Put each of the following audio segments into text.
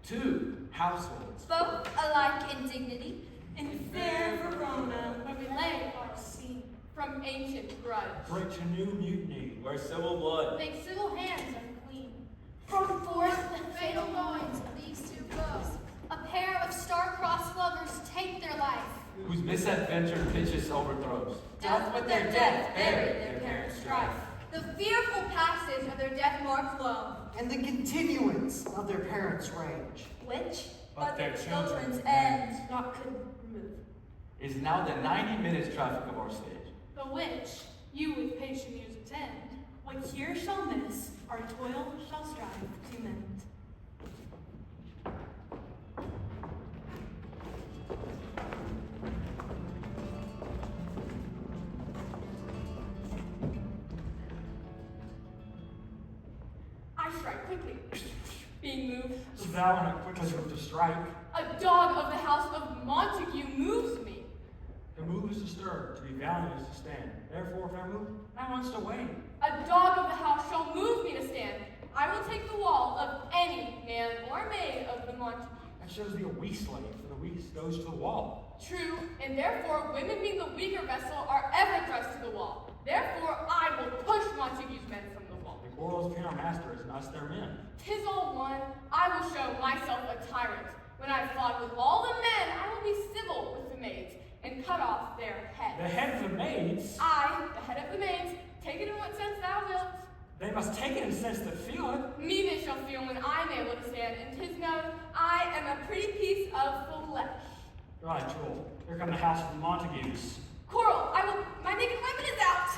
2 households. Both alike in dignity. In fair Verona, where we lay our scene From ancient grudge. Break to new mutiny, where civil blood. make civil hands unclean. From forth the fatal loins of these two foes, a pair of star-crossed lovers take their life. Whose misadventure pitches overthrows. Death with their death buried their parents' strife. The fearful passage of their death-marked love. And the continuance of their parents' rage. Which, But their children's end. Not could remove. Is now the 90 minutes traffic of our stage. The which you with patient ears attend. what here shall miss, our toil shall strive to mend. I strike quickly, being moved. So thou in a quickness to strike. A dog of the house of Montague moves me. To move is to stir, to be valiant is to stand. Therefore, if I move, I wants to wane. A dog of the house shall move me to stand. I will take the wall of any man or maid of the Montague. That shows thee a weak slave, for the weak goes to the wall. True, and therefore women being the weaker vessel are ever thrust to the wall. Therefore I will push Montague's men from the wall. The quarrels between our masters and us their men. 'Tis all one, I will show myself a tyrant. When I have fought with all the men, I will be civil with the maids, and cut off their heads. The head of the maids, I, the head of the maids, take it in what sense thou wilt. they must take it in sense to feel it. Me they shall feel when I am able to stand, and 'tis known I am a pretty piece of flesh. Right, Joel. Here come the house of the Montagues. Coral, my naked weapon is out.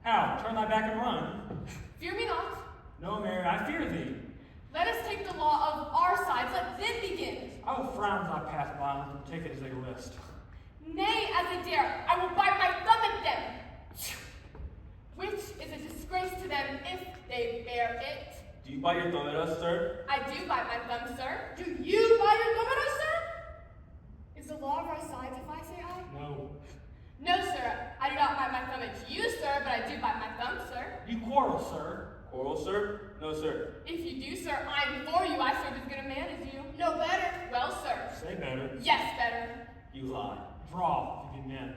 How? Turn thy back and run. Fear me not. No, Mary, I fear thee. Let us take the law of our sides, let them begin. I will frown thy path violent and take it as they list. Nay, as they dare, I will bite my thumb at them. Which is a disgrace to them if they bear it. Do you bite your thumb at us, sir? I do bite my thumb, sir. Do you bite your thumb at us, sir? Is the law of our sides if I say I? No. No, sir. I do not bite my thumb at you, sir, but I do bite my thumb, sir. You quarrel, sir. Quarrel, sir? No, sir. If you do, sir, I am for you. I serve as good a man as you. No better. Well, sir. Say better. Yes, better. You lie. Draw, if you be men.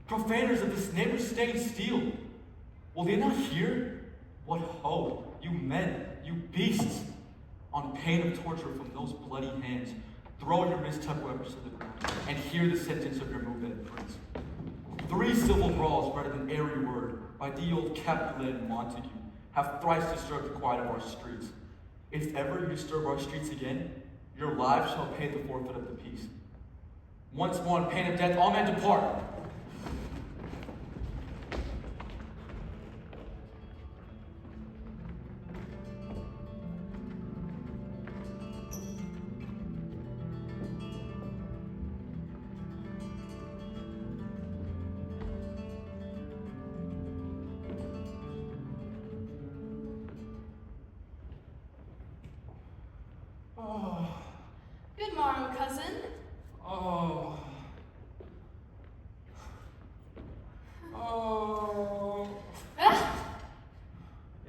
Profaners of this neighbor-stained steel. Will they not hear? What hope, you men, you beasts! On pain of torture from those bloody hands, throw your mistucked weapons to the ground, and hear the sentence of your movement, prince. 3 civil brawls better than every word by the old Capulet Montague have thrice disturbed the quiet of our streets. If ever you disturb our streets again, your lives shall pay the forfeit of the peace. Once more on pain of death, all men depart. Good morrow, cousin. Oh.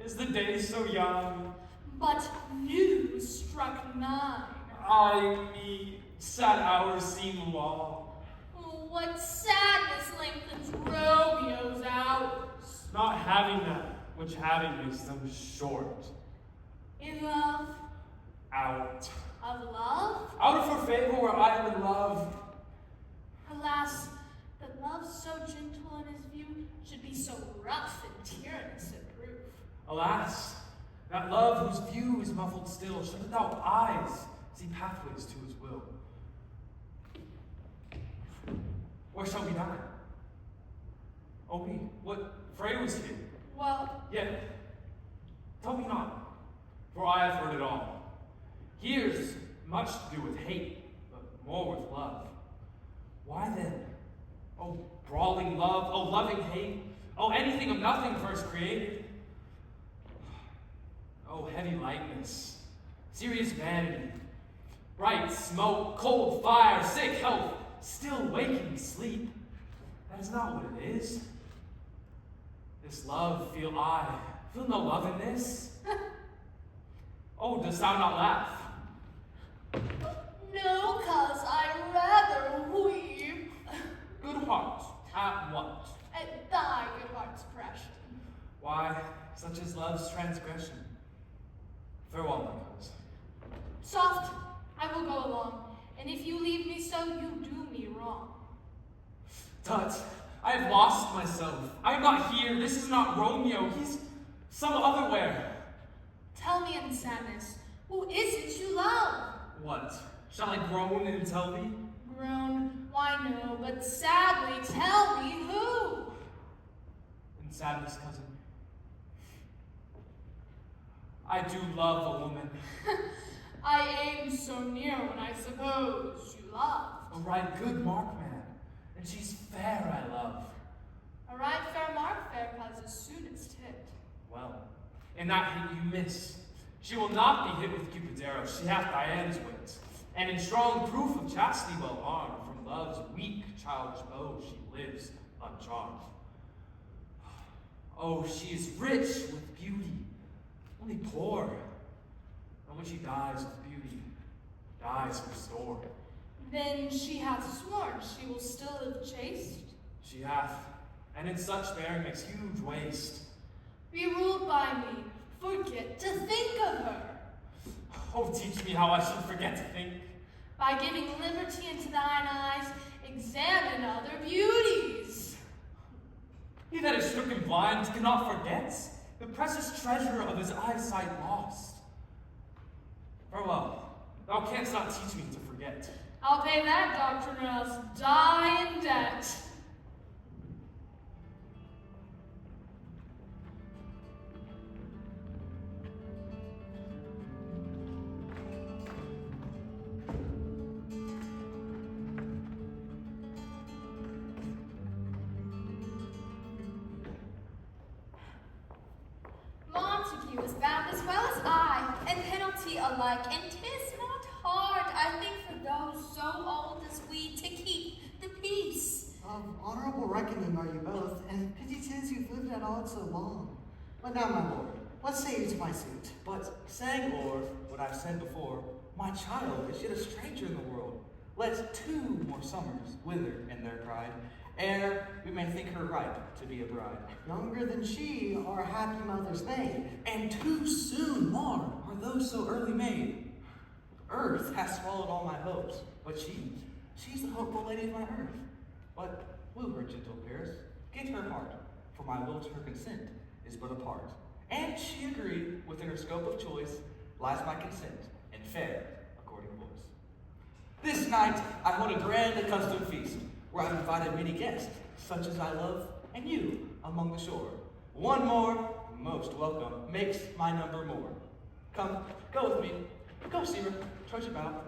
Is the day so young? But news struck 9. Ay me, sad hours seem long. What sadness lengthens Romeo's hours. Not having that which having makes them short. In love, Out. of love, Out of her favor where I am in love. alas, that love so gentle in his view should be so rough and tyrannous in proof. Alas, that love whose view is muffled still, should without eyes see pathways to his will. Where shall we dine? Oh me, what fray was here? Well, Yet, tell me not, for I have heard it all. Here's much to do with hate, but more with love. Why then? Oh, brawling love, oh, loving hate, oh, anything of nothing first created. Oh, heavy lightness, serious vanity, bright smoke, cold fire, sick health, still waking sleep. That is not what it is. This love feel I, feel no love in this. Oh, dost thou not laugh? no, 'cause I rather weep Good heart, at what? at thy good heart's oppression. Why, such is love's transgression. Farewell, my cuz. Soft, I will go along, and if you leave me so, you do me wrong. Tut, I have lost myself. I am not here. This is not Romeo. He's some otherwhere. Tell me in sadness, who is it you love? What? Shall I groan and tell thee? Groan, why no, but sadly tell me who. In sadness, cousin. I do love a woman. I aimed so near when I suppose you loved. A right good mark, man. And she's fair, I love. A right fair mark, fair cause as soonest hit. Well, in that hit you miss. She will not be hit with Cupid's arrow. She hath Diana's wit. And in strong proof of chastity well armed, from love's weak childish bow she lives uncharmed. Oh, she is rich with beauty, only poor. And when she dies with beauty, dies for store. Then she hath sworn she will still live chaste. She hath, and in such bearing makes huge waste. Be ruled by me, forget to think of her. Oh, teach me how I should forget to think. By giving liberty into thine eyes, examine other beauties. He that is stricken blind cannot forget the precious treasure of his eyesight lost. Farewell, thou canst not teach me to forget. I'll pay that doctrine or else die in debt. Montague is bound as well as I, and penalty alike, and 'tis not hard, I think, for those so old as we to keep the peace. Of honorable reckoning are you both, and pity 'tis you've lived at odds so long. But now, my lord, what say you to my suit? But saying o'er what I've said before, my child is yet a stranger in the world. Let 2 more summers wither in their pride, ere we may think her ripe to be a bride. Younger than she, our happy mother's maid. And too soon more are those so early made. Earth has swallowed all my hopes, but she's the hopeful lady of my earth. But woo her, gentle Paris, get her heart, for my will to her consent is but a part. And she agreed, within her scope of choice lies my consent, and fair according voice. This night I hold a grand accustomed feast, where I've invited many guests, such as I love, and you among the shore. One more, most welcome, makes my number more. Come, go with me. Go, see her, trudge about.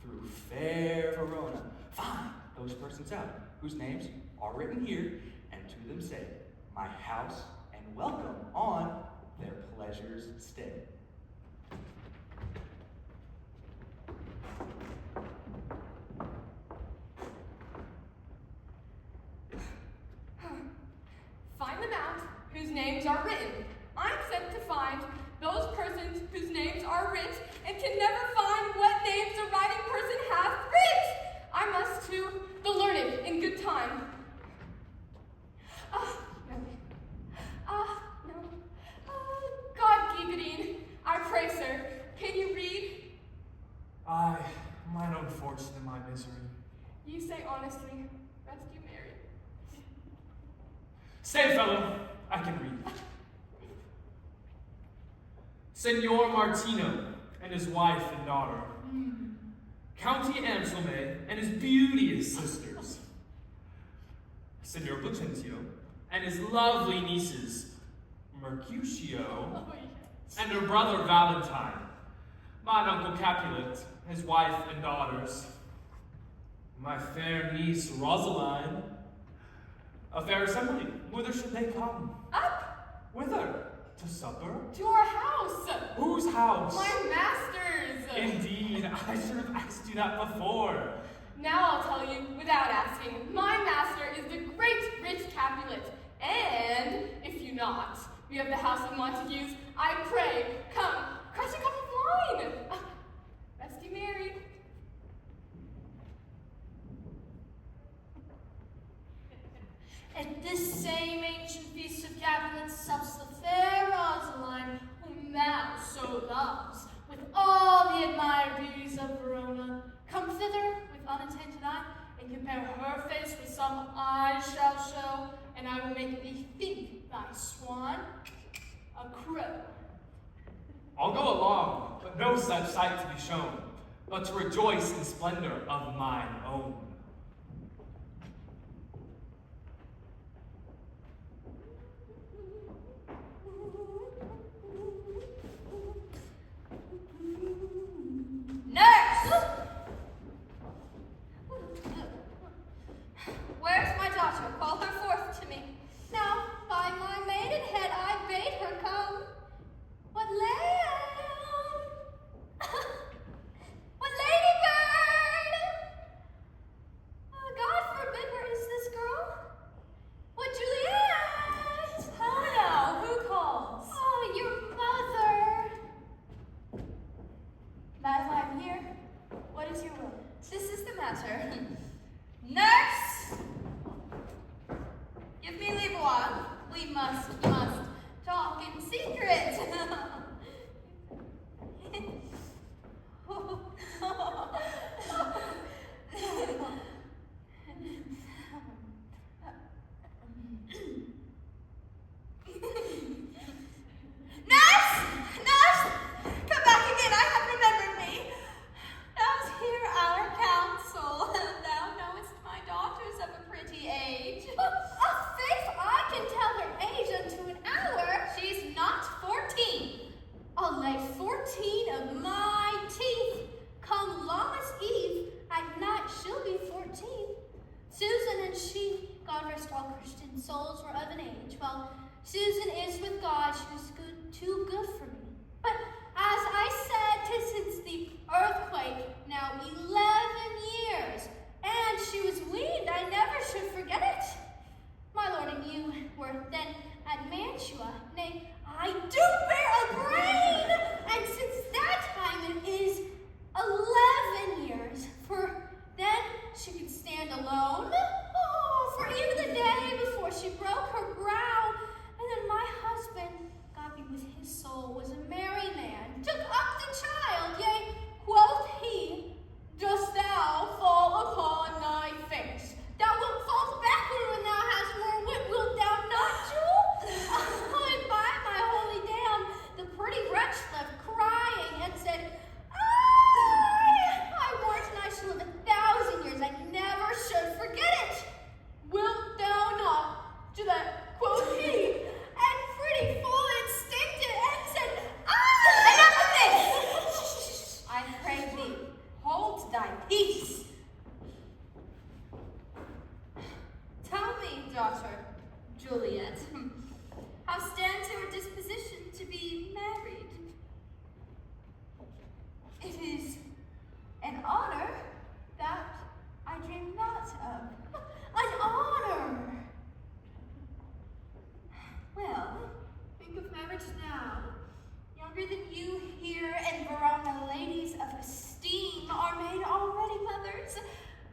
Through fair Verona, find those persons out, whose names are written here, and to them say, my house and welcome on their pleasures stay. Find them out whose names are written. I'm sent to find those persons whose names are writ and can never find misery. You say honestly, best you marry. Stay, fellow. I can read. Senor Martino and his wife and daughter. County Anselme and his beauteous sisters. Senor Placentio and his lovely nieces, Mercutio, Oh, yes. and her brother Valentine. Mine Uncle Capulet, his wife and daughters. My fair niece Rosaline. A fair assembly. Whither should they come? Up Whither? To supper? to our house. Whose house? My master's. Indeed, I should have asked you that before. Now I'll tell you without asking. My master is the great rich Capulet. And if you not, we have the house of Montagues. I pray, come, crush a cup of wine. Best you married. At this same ancient feast of Capulets sups the fair Rosaline, whom thou so loves, with all the admired beauties of Verona. Come thither with unattainted eye, and compare her face with some I shall show, and I will make thee think thy swan a crow. I'll go along, but no such sight to be shown, but to rejoice in splendor of mine own. Nurse! Where's my daughter? Call her forth to me. Now, by my maidenhead, I bade her come. What lamb? What ladybird? God forbid, where is this girl? What Juliet? How now? Who calls? Oh, your mother. As I'm here, what is your will? This is the matter. Nurse! Give me leave a while. We must talk in secret. Nurse! Nurse! Come back again, I have remembered me. Now's hear our counsel. Thou knowest my daughter's of a pretty age. Faith, I can tell her age unto an hour. She's not 14. I'll lay 14 of my teeth. Come Lammas Eve, at night she'll be 14. Susan and she, God rest all Christian souls, were of an age. Well, Susan is with God, she was good, too good for me. But as I said, 'tis since the earthquake, now 11 years, and she was weaned, I never should forget it. My lord and you were then at Mantua, nay, I do bear a brain, and since that time it is 11 years, for then she could stand alone, for even the day before she broke her brow, and then my husband, God be with his soul, was a merry man, took up the child, yea, quoth he, dost thou fall upon thy face? Thou wilt fall backward when thou hast more wit, wilt thou not, Jewel? And by my holy dam, the pretty wretch left crying and said, I warrant I shall live 1,000 years, I never should forget it. Wilt thou not? To that quoth he, and pretty full instincted, and said, enough of this! I pray thee, hold thy peace. Tell me, daughter, Juliet, how stands your disposition to be married? It is an honor that I dream not of. An honor! Well, think of marriage now. Younger than you here in Verona, ladies of esteem are made already mothers.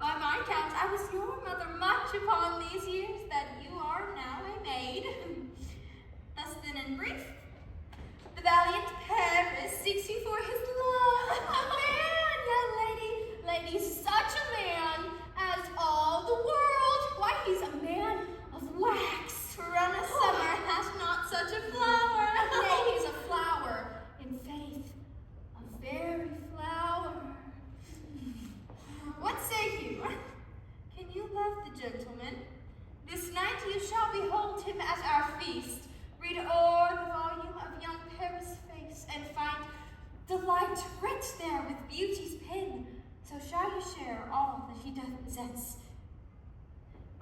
By my count, I was your mother much upon these years that you are now a maid. Thus then in brief, the valiant Paris seeks you for his love. A man, young lady, such a man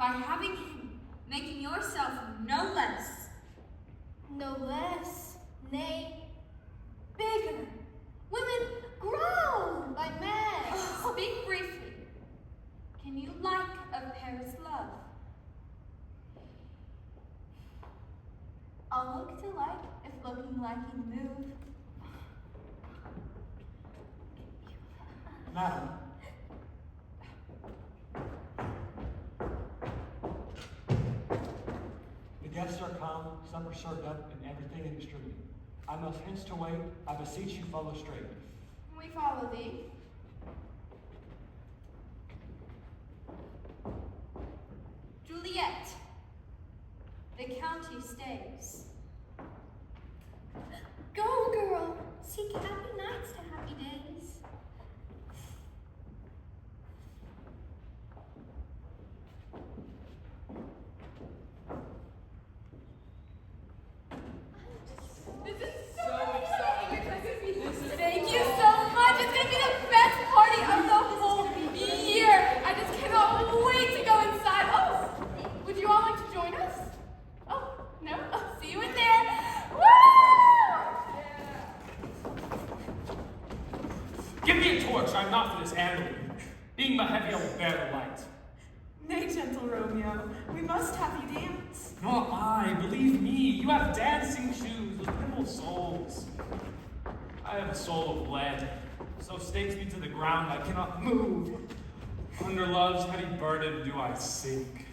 by having him, making yourself no less. No less, nay, bigger. Women grow by men. Speak briefly. Can you like a Paris love? I'll look to like if looking like he'd move. Madam, the guests are come, supper served up, and everything is distributed. I must hence to wait. I beseech you follow straight. We follow thee. Juliet, the county stays. Go, girl. Seek happy nights to happy days. This is so exciting. Thank you so much. It's going to be the best party of the whole year. I just cannot wait to go inside. Oh, would you all like to join us? Oh, no? I'll see you in there. Woo! Give me a torch, I'm not for this handling. Being my heavy, I will bear the light. Nay, gentle Romeo, we must have you dance. Not I, believe me, you have dancing shoes with nimble soles. I have a soul of lead, so stakes me to the ground I cannot move. Under love's heavy burden do I sink.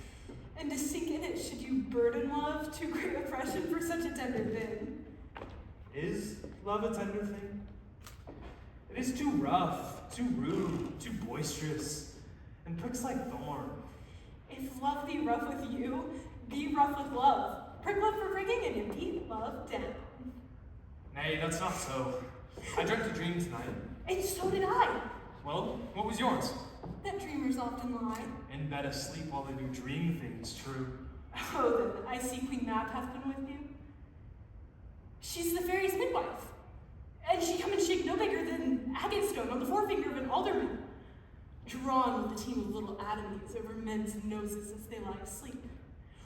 And to sink in it should you burden love, too great oppression for such a tender thing. Is love a tender thing? It is too rough, too rude, too boisterous, and pricks like thorn. If love be rough with you, be rough with love. Prick love for pricking and you beat love down. Nay, that's not so. I dreamt a dream tonight. And so did I. Well, what was yours? That dreamers often lie. In bed asleep while they do dream things true. Oh, then I see Queen Mab hath been with you. She's the fairy's midwife. And she come and shake no bigger than agate stone on the forefinger of an alderman, drawn with a team of little atomies over men's noses as they lie asleep.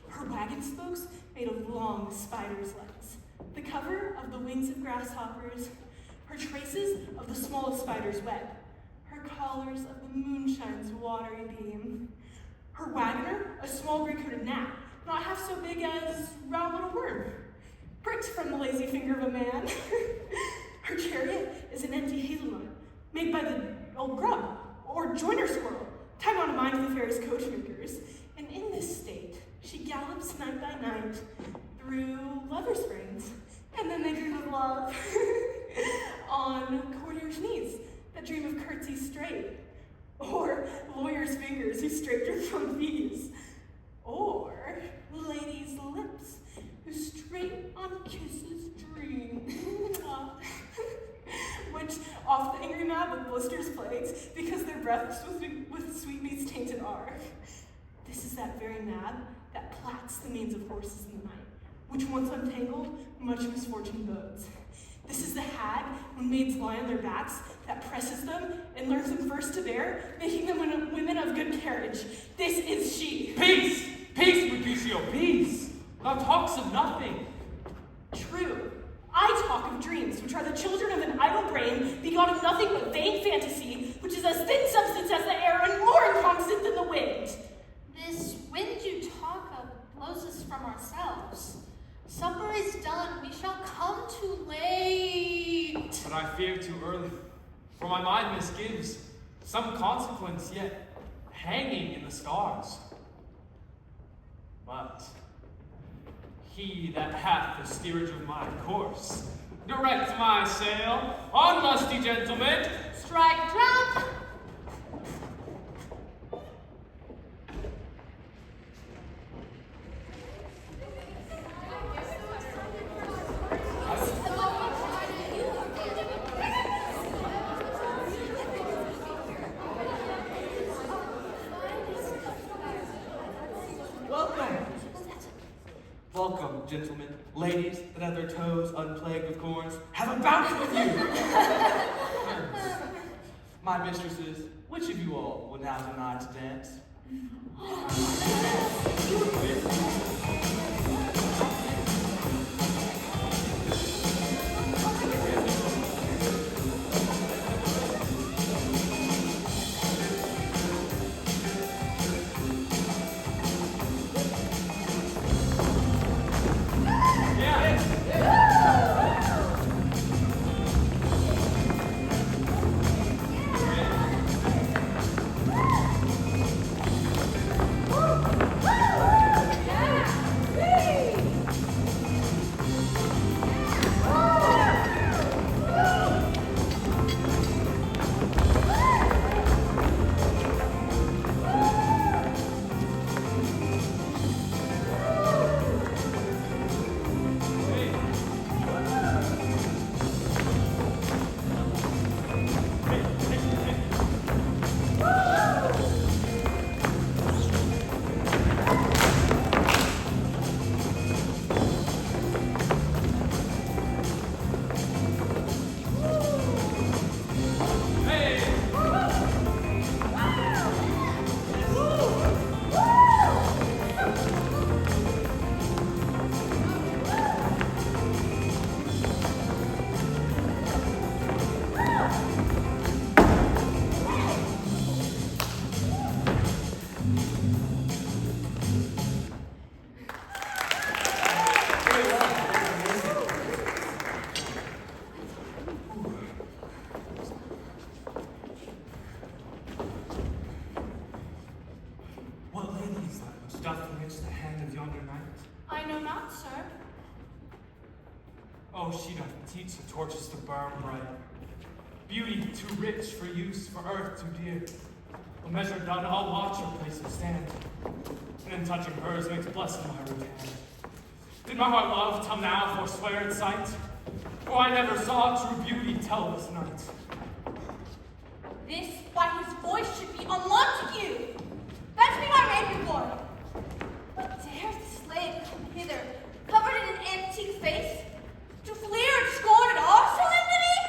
Her wagon spokes made of long spider's legs, the cover of the wings of grasshoppers, her traces of the smallest spider's web, her collars of the moonshine's watery beam. Her wagoner, a small gray-coated gnat, not half so big as round little worm, pricked from the lazy finger of a man. Her chariot is an empty hazelnut, made by the old grub, or joiner squirrel, tied on a mind of the fairy's coachmakers. And in this state, she gallops night by night through lover springs, and then they dream of love on courtiers' knees that dream of curtsies straight, or lawyers' fingers who straight drip from fees, or ladies' lips who straight on kisses dream. Which off the angry mad with blisters plagues, because their breaths with sweetmeats tainted are. This is that very mad that plats the manes of horses in the night, which once untangled, much misfortune bodes. This is the hag, when maids lie on their backs, that presses them and learns them first to bear, making them women of good carriage. This is she. Peace! Peace, Mercutio, peace! Thou talks of nothing. True. I talk of dreams, which are the children of an idle brain, begot of nothing but vain fantasy, which is as thin substance as the air and more inconstant than the wind. This wind you talk of blows us from ourselves. Supper is done, we shall come too late. But I fear too early, for my mind misgives some consequence yet hanging in the stars. But he that hath the steerage of my course, direct my sail, on lusty gentlemen, Strike drum! Welcome, gentlemen, ladies that have their toes unplagued with corns, have a bout with you! My mistresses, which of you all will now deny to dance? Oh, she doth teach the torches to burn bright. Beauty too rich for use, for earth too dear. A measure done, I'll watch her place and stand. And in touching hers makes blessing my rude hand. Did my heart love till now forswear its sight? For I never saw true beauty till this night. This, by his voice, should be unlocked to you. Fetch me my rapier, boy. What dares the slave come hither, covered in an antique face, to fleer and scorn at our solemnity?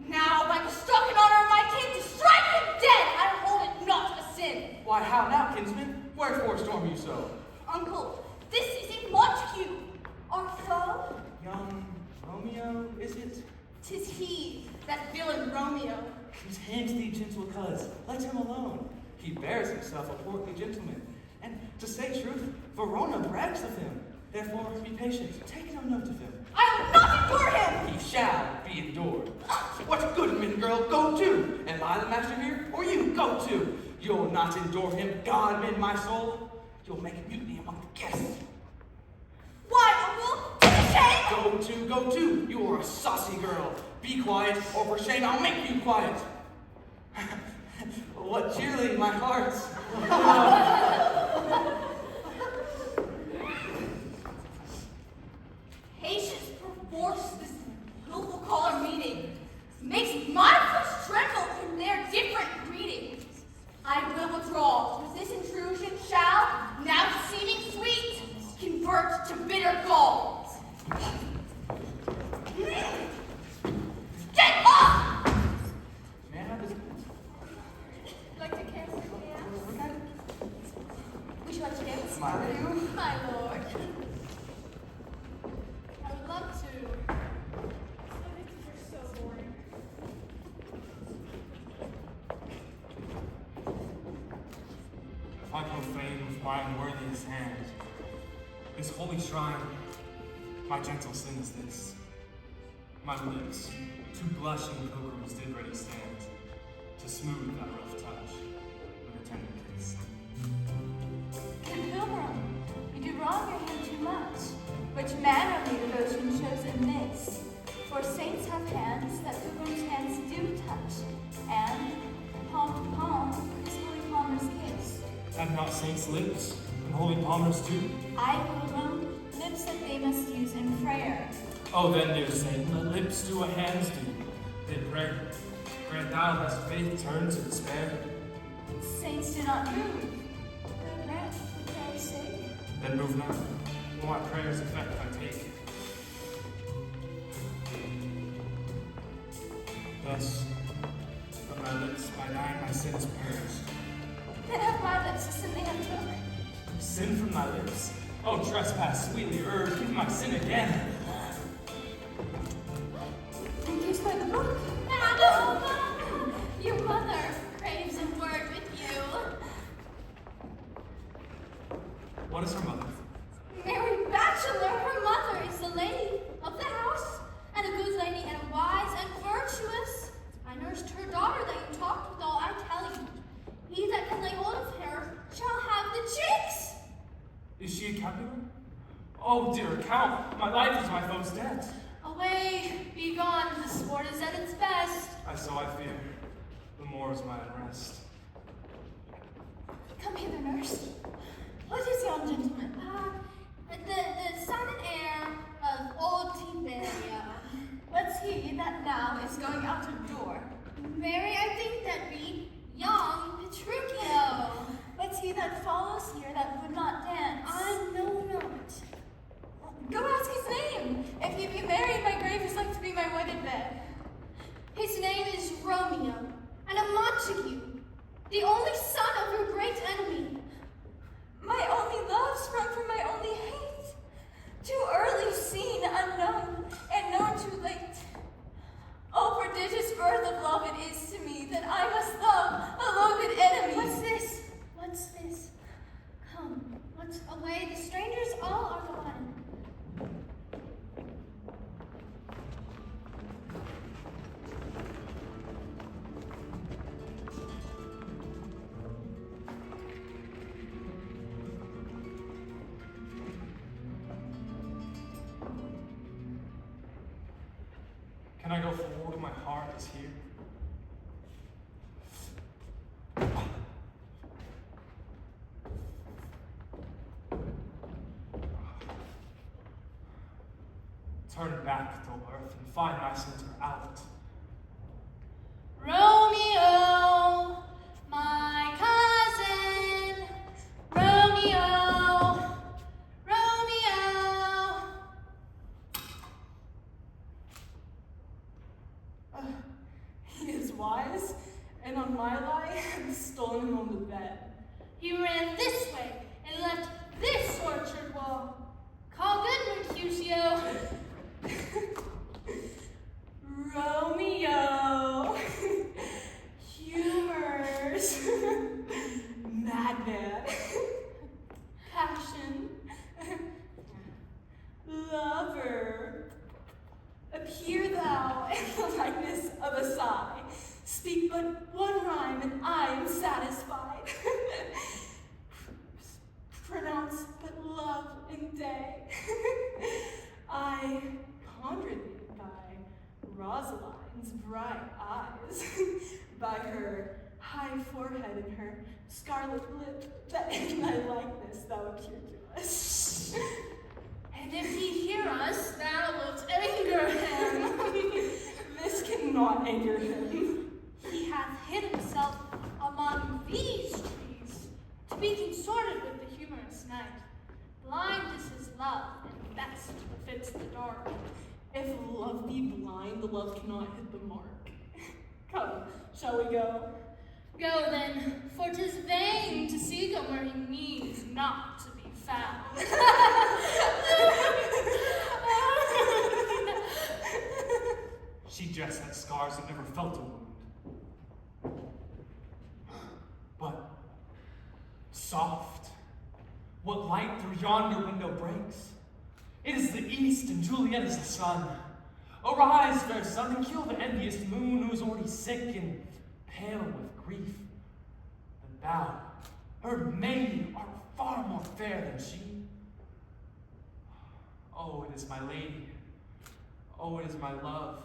Now, by the stock and honor of my king, to strike him dead, I hold it not a sin. Why, how now, kinsman? Wherefore storm you so? Uncle, this is a Montague, our foe. Young Romeo, is it? 'Tis he, that villain Romeo. Content thee, gentle coz, let him alone. He bears himself a portly gentleman, and to say truth, Verona brags of him. Therefore, be patient, take no note of him. I will not endure him! He shall be endured. What goodman, girl, go to? Am I the master here, or you? Go to. You'll not endure him, God mend my soul. You'll make mutiny among the guests. Why, uncle? 'Tis a shame! Go to. You are a saucy girl. Be quiet, or for shame I'll make you quiet. What cheerly, my heart. Patience perforce this willful call or meeting makes my flesh tremble from their different greetings. I will withdraw, for this intrusion shall, now seeming sweet, convert to bitter galls. Get off! May I have this? Like to kiss? Yeah. Would you like to dance? My lord. I would love to. You're so boring. If I profane with my unworthiest hand this holy shrine, my gentle sin is this. My lips, two blushing pilgrims did ready stand, to smooth that rough touch with a tender kiss. Good pilgrim, you do wrong your hand too much. Which mannerly devotion shows amiss. For saints have hands that pilgrims' hands do touch, and palm to palm is holy palmer's kiss. Have not saints lips, and holy palmers too? I, pilgrim, lips that they must use in prayer. Oh, then, dear saint, let lips do what hands do. Then pray. Grant thou lest faith turn to despair. Saints do not move. But grant for prayer's sake. Then move not, for my prayer's effect I take. Thus, from my lips by thine my sins purge. and have my lips a sin they have took. Sin from thy lips. Oh, trespass sweetly urged, give my sin again. And kiss by the book. Madam, your mother craves a word with you. What is her mother? Mary Bachelor, her mother, is the lady of the house, and a good lady and wise and virtuous. I nursed her daughter that you talked with all, I tell you. He that can lay hold of her shall have the cheeks. Is she a Capulet? Oh, dear Count, my life is my foe's debt. Away, be gone, the sport is at its best. So I fear, the more is my unrest. Come hither, nurse. What is yon gentleman? The son and heir of old Tiberia. What's he that now is going out of door? Mary, I think that be young Petruchio. What's he that follows here that would not dance? I know not. Go ask his name. If he be married, my grave is like to be my wedded bed. His name is Romeo, and a Montague, the only son of her great enemy. My only love sprung from my only hate. Too early seen, unknown, and known too late. Oh, prodigious birth of love it is to me that I must love a loathed enemy. What's this? What's this? Come, what's away? The strangers all are gone. Can I go forward when my heart is here? Turn back, though earth, and find my center out. Romeo, my cousin. Romeo, Romeo. He is wise, and on my lie, has stolen him on the bed. He ran this way and left this orchard wall. Call good, Mercutio. Romeo, humors, madman, passion, lover, appear thou in the likeness of a sigh, speak but one rhyme and I am satisfied. Pronounce but love in day. I pondered thee by Rosaline's bright eyes, by her high forehead and her scarlet lip, that in thy likeness thou appeared to us. And if he hear us, thou wilt anger him. This cannot anger him. He hath hid himself among these trees, to be consorted with the humorous night. Blind is his love, and best befits the dark. If love be blind, the love cannot hit the mark. Come, shall we go? Go then, for 'tis vain to seek him where he needs not to be found. She just had scars and never felt a wound. But soft, what light through yonder window breaks? It is the east, and Juliet is the sun. Arise, fair sun, and kill the envious moon who is already sick and pale with grief. But thou, her maid, art far more fair than she. Oh, it is my lady. Oh, it is my love.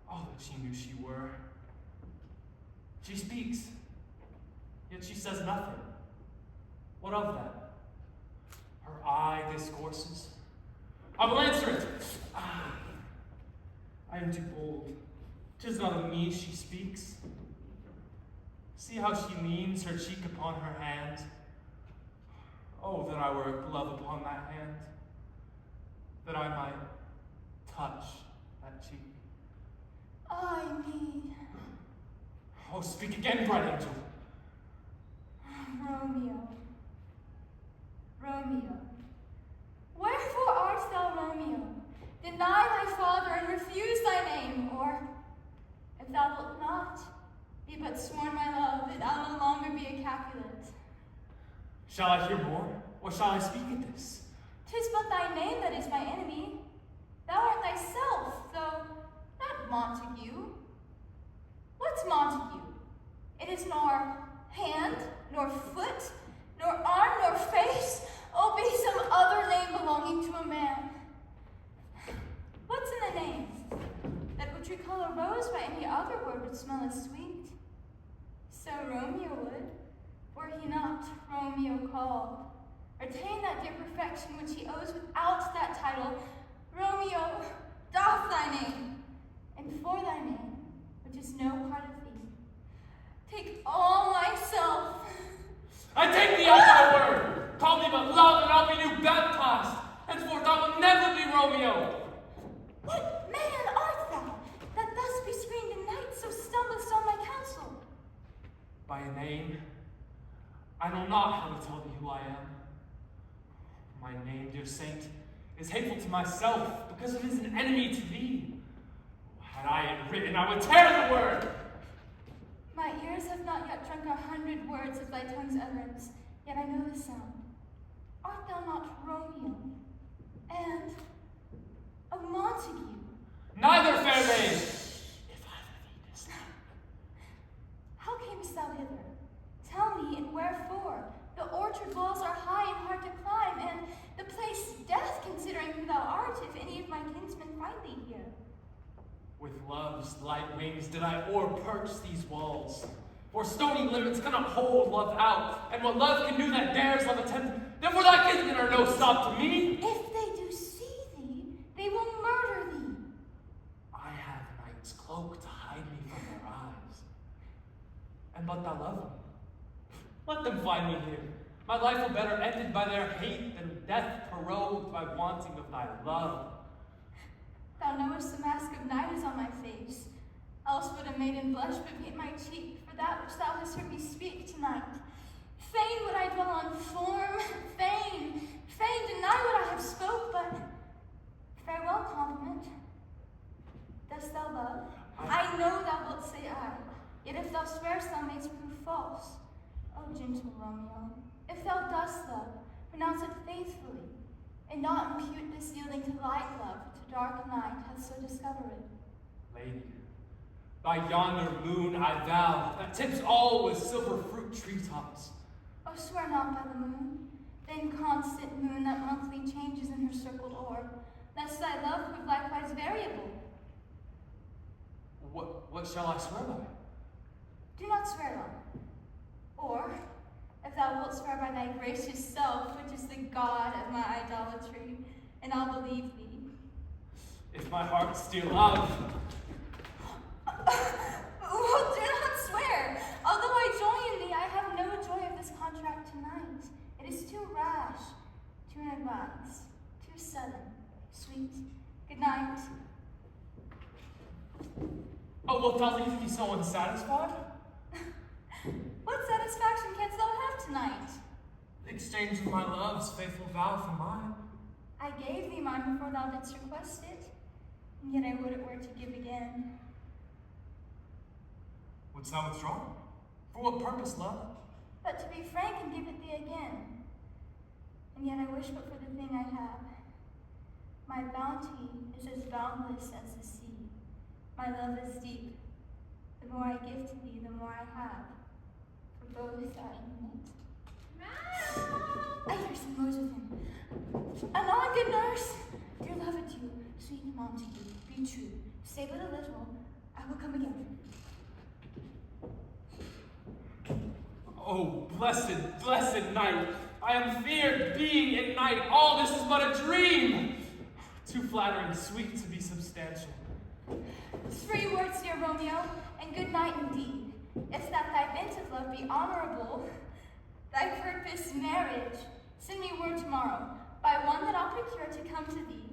Oh, that she knew she were. She speaks, yet she says nothing. What of that? Her eye discourses. I will answer it. Ah, I am too bold. 'Tis not of me she speaks. See how she leans her cheek upon her hand. Oh, that I were a glove upon that hand, that I might touch that cheek. Ay me. Oh, speak again, bright angel. Romeo. Romeo. Wherefore art thou Romeo? Deny thy father and refuse thy name, or, if thou wilt not, be but sworn my love, that I'll no longer be a Capulet. Shall I hear more, or shall I speak at this? 'Tis but thy name that is my enemy. Thou art thyself, though not Montague. What's Montague? It is nor hand, nor foot, nor arm, nor face. Oh, be some other name belonging to a man. What's in the name that would recall a rose by any other word would smell as sweet? So Romeo would, were he not Romeo called, retain that dear perfection which he owes without that title. Romeo, doff thy name, and for thy name, which is no part of thee, take all myself. I take thee at thy word. Call me but love, and I'll be new baptized. Henceforth I will never be Romeo. What man art thou, that thus bescreened in night so stumblest on my counsel? By a name, I know not how to tell thee who I am. My name, dear saint, is hateful to myself, because it is an enemy to thee. Had I it written, I would tear the word. My ears have not yet drunk 100 words of thy tongue's utterance, yet I know the sound. Art thou not Romeo, and a Montague? Neither, fair maid, if either thee does not. How camest thou hither? Tell me, and wherefore? The orchard walls are high and hard to climb, and the place death, considering who thou art, if any of my kinsmen find thee here. With love's light wings did I o'er-perch these walls. For stony limits cannot hold love out, and what love can do that dares love attempt, therefore thy kinsmen are no stop to me. If they do see thee, they will murder thee. I have night's cloak to hide me from their eyes. And but thou love me. Let them find me here. My life will better ended by their hate than death prorogued by wanting of thy love. Thou knowest the mask of night is on my face, else would a maiden blush beneath my cheek for that which thou hast heard me speak tonight. Fain would I dwell on form, fain deny what I have spoke, but farewell compliment. Dost thou love? I know thou wilt say aye, yet if thou swearest thou mayst prove false. O gentle Romeo, if thou dost love, pronounce it faithfully, and not impute this yielding to light love, to dark night hath so discovered. Lady, by yonder moon I vow that tips all with silver fruit treetops. Oh, swear not by the moon, the inconstant moon that monthly changes in her circled orb, lest thy love prove likewise variable. What shall I swear by? Do not swear long. Or, if thou wilt swear by thy gracious self, which is the god of my idolatry, and I'll believe thee. If my heart steal love. Well, do not swear. Although I joy in thee, I have no joy of this contract tonight. It is too rash, too in advance, too sudden. Sweet, good night. Oh, wilt thou leave me so unsatisfied? What satisfaction canst thou have tonight? Exchange of my love's faithful vow for mine. I gave thee mine before thou didst request it, and yet I would it were to give again. Wouldst thou withdraw? For what purpose, love? But to be frank and give it thee again. And yet I wish but for the thing I have. My bounty is as boundless as the sea. My love is deep. The more I give to thee, the more I have. For both are infinite. I hear some noise with him. Anon, good nurse. Dear loved you, sweet Montague, be true. Stay but a little. I will come again. Oh, blessed night! I am feared being in night. All this is but a dream. Too flattering, sweet to be substantial. 3 words, dear Romeo, and good night indeed. If that thy bent of love be honorable, thy purpose marriage, send me word tomorrow, by one that I'll procure to come to thee,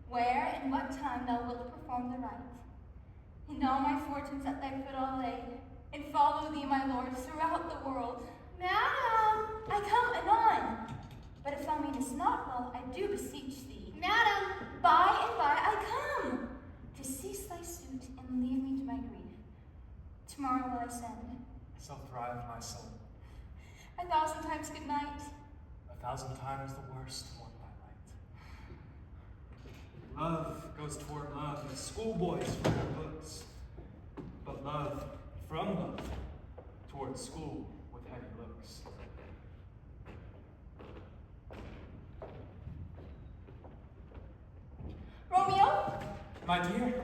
where and what time thou wilt perform the rite. And all my fortunes at thy foot I'll lay, and follow thee, my lord, throughout the world. Madam, I come anon. But if thou meanest not well, I do beseech thee. Madam, By and by I come, to cease thy suit and leave me to my grief. Tomorrow will I send. So thrive my soul. 1,000 times good night. 1,000 times the worst one by light. Love goes toward love as schoolboys from their books, but love from love toward school with heavy looks. Romeo? My dear,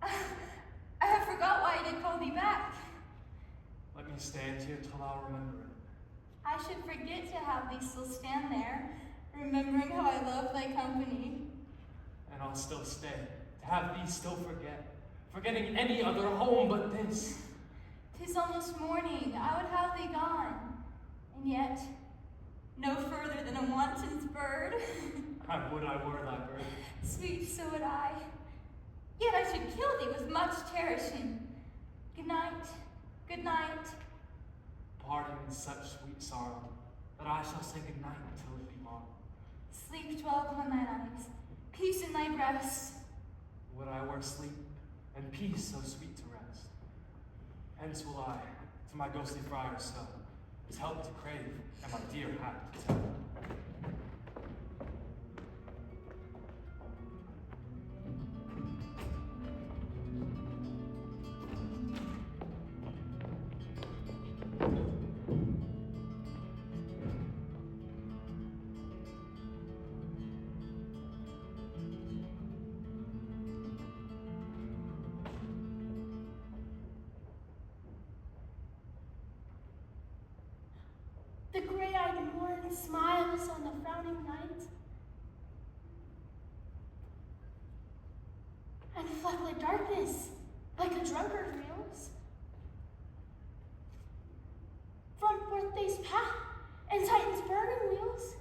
I have forgot why I did call thee back. let me stand here till I'll remember it. I should forget to have thee still stand there, remembering how I love thy company. And I'll still stay, to have thee still forgetting any other home but this. 'Tis almost morning, I would have thee gone, and yet no further than a wanton's bird. I would I were thy bird. Sweet, so would I. Yet I should kill thee with much cherishing. Good night, good night. Parting in such sweet sorrow, that I shall say good night till it be morn. Sleep dwell upon thine eyes, peace in thy breast. Would I were sleep, and peace so sweet to rest. Hence will I, to my ghostly friar's cell, his help to crave, and my dear hat to tell. the gray-eyed morn smiles on the frowning night, and flecked darkness, like a drunkard reels. From birthday's path and Titan's burning wheels,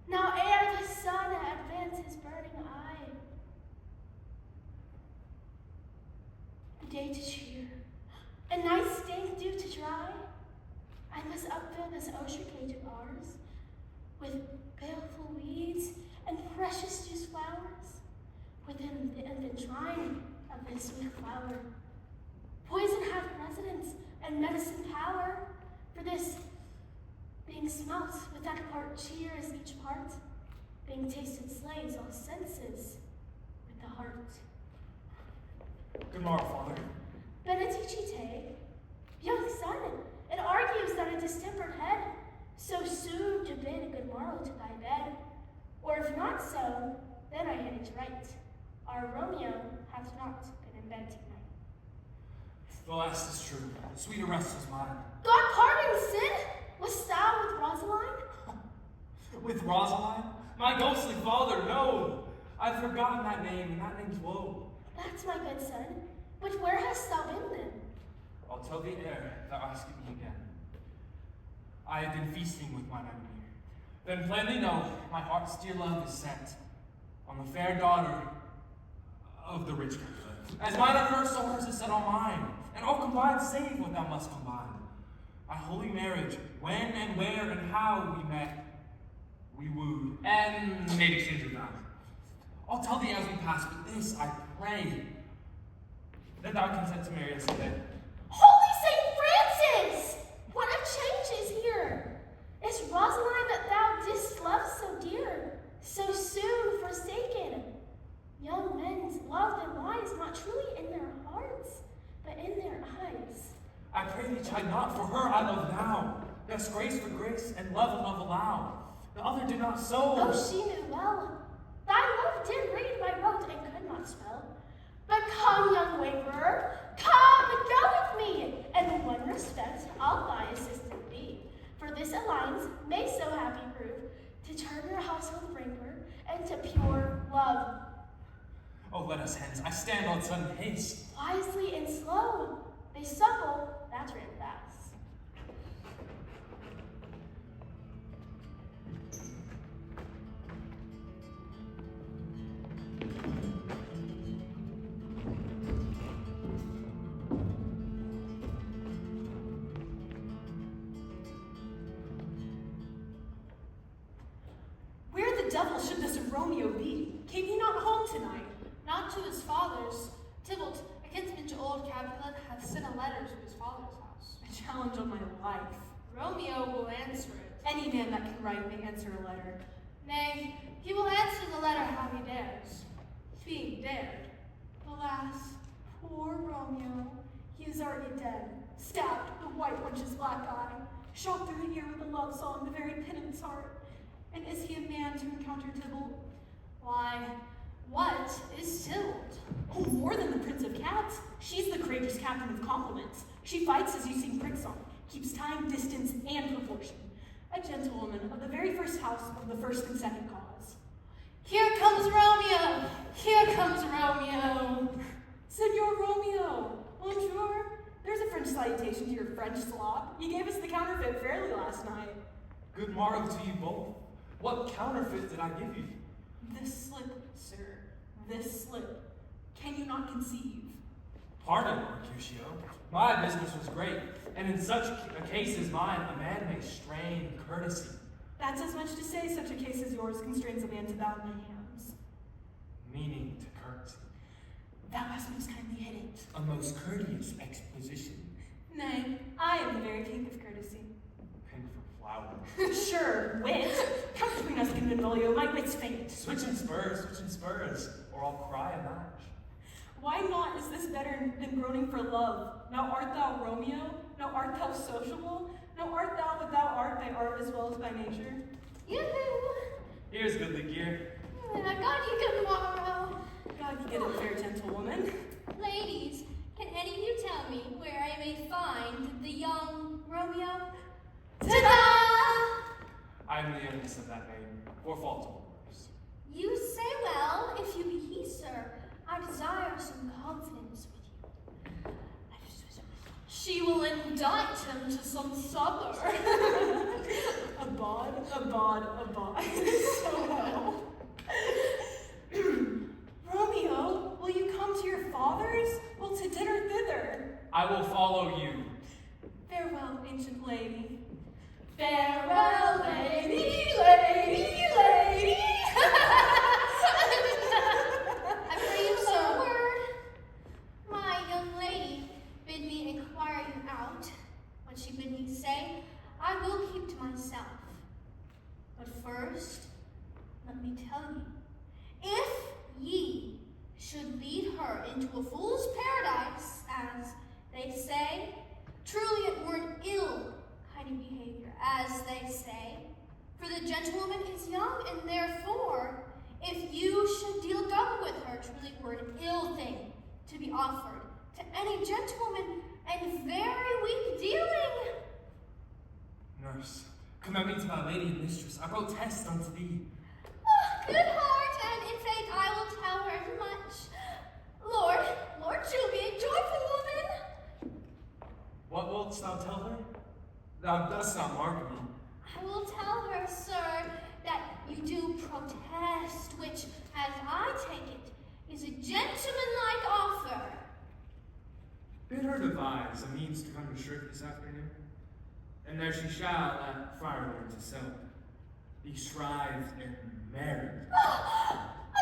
now ere the sun advance his burning eye. The day to cheer, and night's stank dew to dry, I must upfill this ocean cage of ours with baleful weeds and precious juice flowers within the infant shrine of this sweet flower. Poison hath residence and medicine power, for this being smelt with that part cheers each part, being tasted slays all senses with the heart. Good morrow, Father. Benedici te, young son, it argues that a distempered head so soon to bid a good morrow to thy bed. Or if not so, then I hit it right. Our Romeo hath not been in bed tonight. The last is true. The sweeter rest is mine. God pardon, Sid! Wast thou with Rosaline? With Rosaline? My ghostly father, no! I've forgotten that name, and that name's woe. That's my good son. But where hast thou been then? I'll tell thee ere thou ask me again. I have been feasting with mine enemy. Then plainly know my heart's dear love is set on the fair daughter of the rich Capulet. As mine on hers, so hers is set on mine. And all combined save what thou must combine. My holy marriage, when and where and how we met, we wooed, and made exchange of vows. I'll tell thee as we pass, but this I pray, that thou consent to marry us today. Holy St. Francis! What a change is here! Is Rosaline that thou didst love so dear, so soon forsaken? Young men's love and lies not truly in their hearts, but in their eyes. I pray thee chide not, for her I love now. Thus grace for grace, and love allow. The other did not so. Oh, she knew well. Thy love did read my rote and could not spell. But come, young waverer, come and go with me, and in one respect I'll thy assistant be. For this alliance may so happy prove to turn your household rancour into pure love. Oh, let us hence. I stand on sudden haste. Wisely and slow, they supple, that ran fast. devil should this Romeo be? Came he not home tonight? Not to his father's. Tybalt, a kinsman to old Capulet, hath sent a letter to his father's house. A challenge on my life. Romeo will answer it. Any man that can write may answer a letter. Nay, he will answer the letter how he dares. Being dared. Alas, poor Romeo. He is already dead. Stabbed, the white wench's black eye. Shot through the ear with a love song, the very pin in his heart. And is he a man to encounter Tybalt? Why, what is Tybalt? Oh, more than the Prince of Cats. She's the courageous captain of compliments. She fights as you sing prick song, keeps time, distance, and proportion. A gentlewoman of the very first house of the first and second cause. Here comes Romeo! Here comes Romeo! Senor Romeo! Bonjour! There's a French salutation to your French slop. You gave us the counterfeit fairly last night. Good morrow to you both. What counterfeit did I give you? This slip, sir. This slip. Can you not conceive? Pardon, Mercutio. My business was great, and in such a case as mine, a man may strain courtesy. That's as much to say such a case as yours constrains a man to bow many hams. Meaning to courtesy. Thou hast most kindly hit it. A most courteous exposition. Nay, I am the very king of courtesy. Pink for flower. Sure, wit. Come between us, Convenvolio, my wit's faint. Switching spurs, or I'll cry a match. Why not is this better than groaning for love? Now art thou Romeo? Now art thou sociable? Now art thou what thou art, by art as well as by nature? Yoo-hoo! Here's goodly gear. God, you good morrow. God, you get it, fair gentlewoman. Ladies, can any of you tell me where I may find the young Romeo? Ta-da! I am the youngest of that name, for fault of words. You say well, if you be he, sir. I desire some confidence with you. She will indict him to some supper. A bod. So well. Romeo, will you come to your father's? Well, to dinner thither. I will follow you. Farewell, ancient lady. Farewell, lady, lady, lady. I pray you say a word. My young lady bid me inquire you out. What she bid me say, I will keep to myself. But first, let me tell you, if ye should lead her into a fool's paradise, as they say, truly it were an ill kind of behavior, as they say. For the gentlewoman is young, and therefore, if you should deal double with her, truly it were an ill thing to be offered to any gentlewoman, and very weak dealing. Nurse, commend me to my lady and mistress. I protest unto thee. Good heart, and in faith I will tell her as much. Lord Juliet, joyful woman. What wilt thou tell her? Thou dost not mark me. I will tell her, sir, that you do protest, which, as I take it, is a gentlemanlike offer. Bid her devise a means to come to shrift this afternoon, and there she shall, at Friarward to sell, be shrived and married.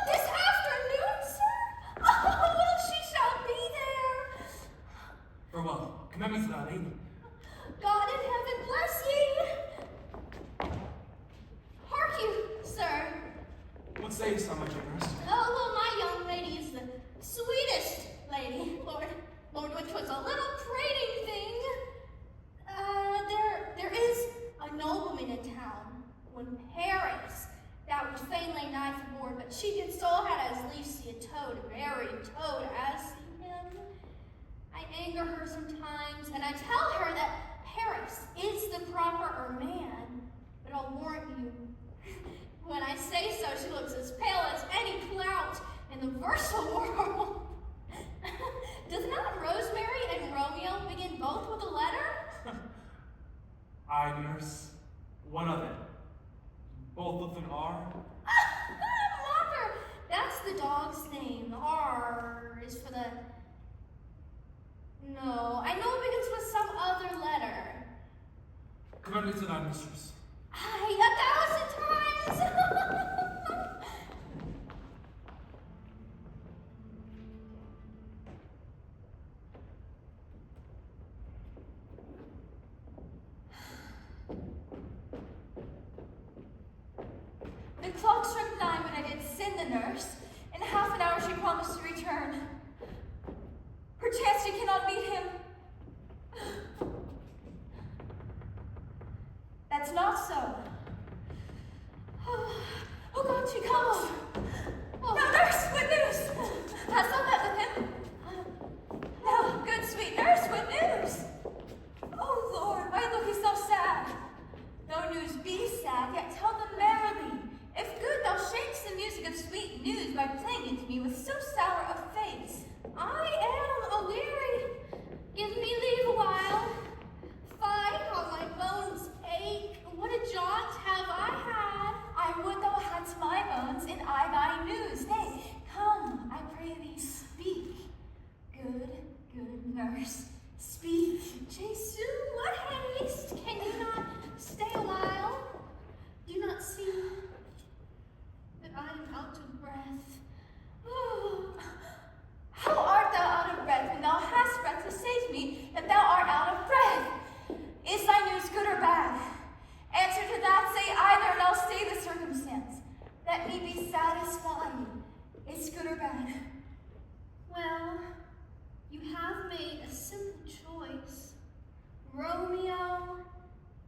This afternoon, sir? Well, she shall be there. Farewell. Commend me to thy lady. God in heaven bless ye. Hark you, sir. What sayest thou, my generous? Oh, well, my young lady is the sweetest lady, Lord, which was a little prating thing. There is a nobleman in town, one Paris, that would fain lay knife aboard, but she did so had as lief see a toad, a very toad, as see him. I anger her sometimes, and I tell her that Paris is the proper man, but I'll warn you, when I say so, she looks as pale as any clout in the versal world. Does not Rosemary and Romeo begin both with a letter? Aye, nurse. One of them. Both with an R. Mother, that's the dog's name. The R is for the... No, I know it begins with some other letter. Commend me to thy mistress. Aye, 1,000 times! the nurse. In half an hour she promised to return. Perchance she cannot meet him. That's not so. Oh God, she comes. Oh. No, nurse, what news? Hast thou met with him? No, good sweet nurse, what news? Oh Lord, why look ye so sad? Though news be sad, yet tell them merrily. If good, thou shakes the music of sweet news by playing it to me with so sour a face. I am a-weary. Give me leave a while. Fie, how my bones ache. What a jaunt have I had. I would thou hadst my bones, and I thy news. Nay, come, I pray thee, speak. Good, good nurse, speak. Jesu, what haste! Can you not stay a while? Do you not see that I am out of breath? How art thou out of breath when thou hast breath to say to me that thou art out of breath? Is thy news good or bad? Answer to that, say either, and I'll say the circumstance. Let me be satisfied. Is good or bad? Well, you have made a simple choice. Romeo,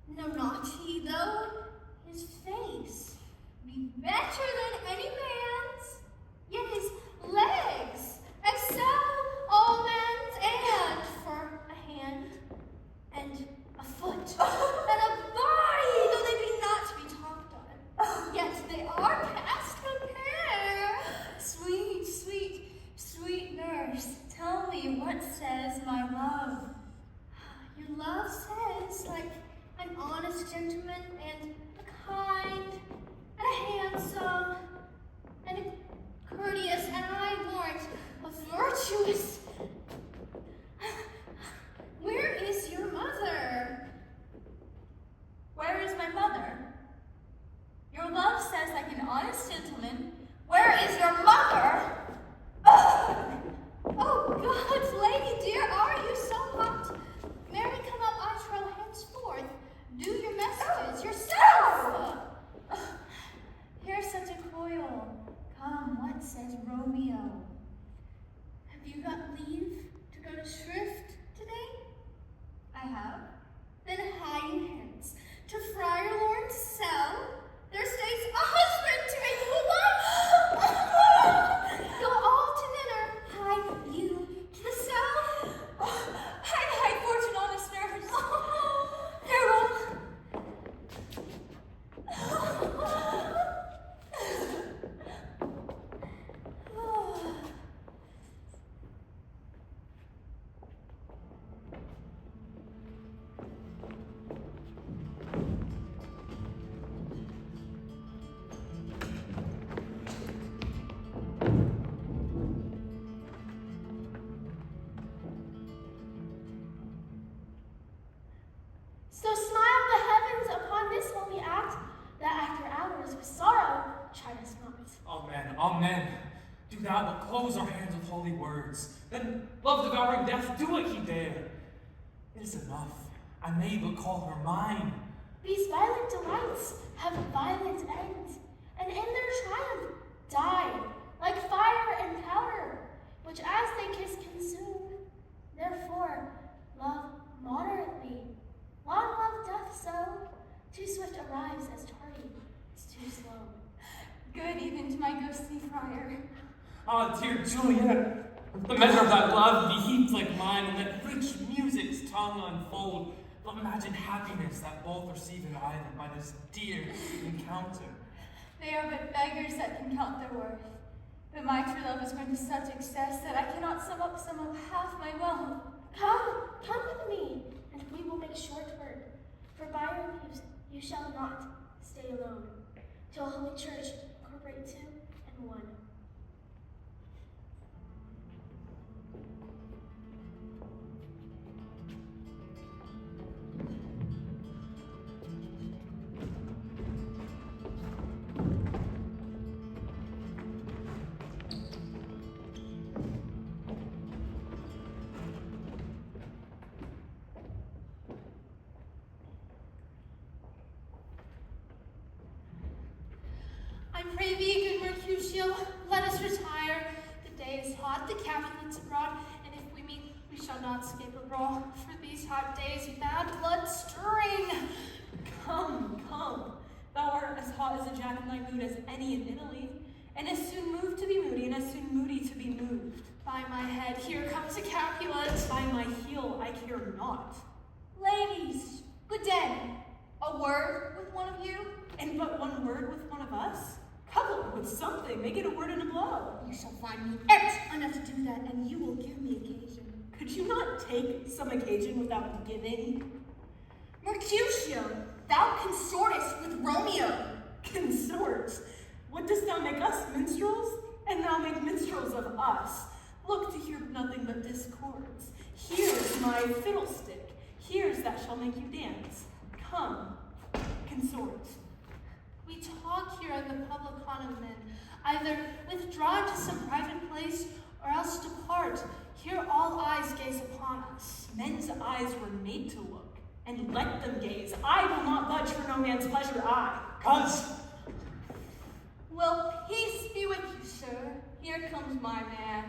no, not he, though his face be better than any man's, yet his legs excel all men's, and for a hand and a foot and a body, though they be not to be talked on, yet they are past compare. Sweet, sweet, sweet nurse, tell me what says my love. Your love says, like an honest gentleman and a kind and a handsome and a courteous and I warrant a virtuous. Where is your mother? Where is my mother? Your love says like an honest gentleman. Where is your mother? Oh, God, lady dear, are you so hot? Mary, come up, I trow, henceforth. Do your messages yourself. Here's such a coil. Come, what says Romeo? Have you got leave to go to shrift today? I have. Then hie you hence to Friar Lawrence's cell. There stays a husband to make you a wife. Go all to dinner. Hie you to the cell. Hide fortune, honest nurse. Farewell. So smile the heavens upon this holy act, that after hours with sorrow chide us not. Amen, amen. Do thou but close our hands with holy words. Then love-devouring death, do what he dare. It is enough. I may but call her mine. These violent delights have a violent end, and in their triumph die, like fire and powder, which as they kiss consume. Therefore, love moderately. Long love doth so, too swift arrives as tardy is too slow. Good even to my ghostly friar. Ah, dear Juliet, if the measure of that love be heaped like mine, and that rich music's tongue unfold, but imagine happiness that both receive in either by this dear encounter. They are but beggars that can count their worth. But my true love is grown to such excess that I cannot sum up half my wealth. Come with me, and we will make short work. For by your leaves you shall not stay alone, till Holy Church incorporate two and one. I'm pray thee, good Mercutio, let us retire. The day is hot, the Capulets abroad, and if we meet, we shall not escape a brawl. For these hot days, bad blood stirring. Come, come. Thou art as hot as a jack in thy boot as any in Italy, and as soon moved to be moody, and as soon moody to be moved. By my head, here comes a Capulet. By my heel, I care not. Ladies, good day. A word with one of you? And but one word with one of us? Couple it with something, make it a word and a blow. You shall find me apt enough to do that, and you will give me occasion. Could you not take some occasion without giving? Mercutio, thou consortest with Romeo. Consort? What dost thou make us, minstrels? And thou make minstrels of us. Look to hear nothing but discords. Here's my fiddlestick. Here's that shall make you dance. Come, consort. We talk here in the public haunt of men. Either withdraw to some private place, or else depart. Here all eyes gaze upon us. Men's eyes were made to look, and let them gaze. I will not budge for no man's pleasure, I. Cons! Well, peace be with you, sir. Here comes my man,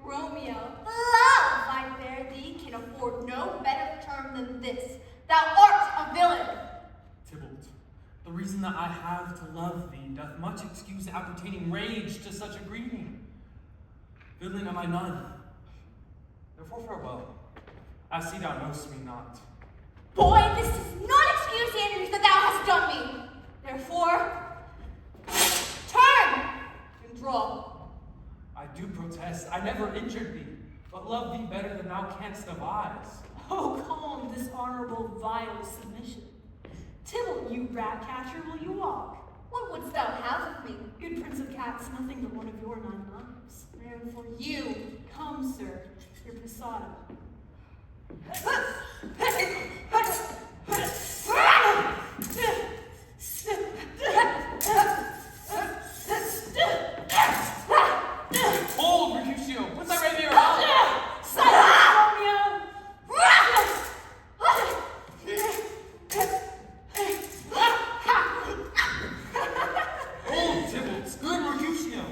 Romeo. Love, I bear thee, can afford no better term than this. Thou art a villain. Tybalt, the reason that I have to love thee doth much excuse appertaining rage to such a greeting. Villain am I none. Therefore farewell. I see thou knowest me not. Boy, this does not excuse the injuries that thou hast done me. Therefore, turn and draw. I do protest. I never injured thee, but love thee better than thou canst devise. Oh, calm this honorable, vile submission. Tybalt, you rat catcher, will you walk? What wouldst thou have of me? Good prince of cats, nothing but one of your 9 lives. And for you, Come, sir, your passado. Hold, Mercutio! What's that right there? Hold, Tybalt! Good, Mercutio!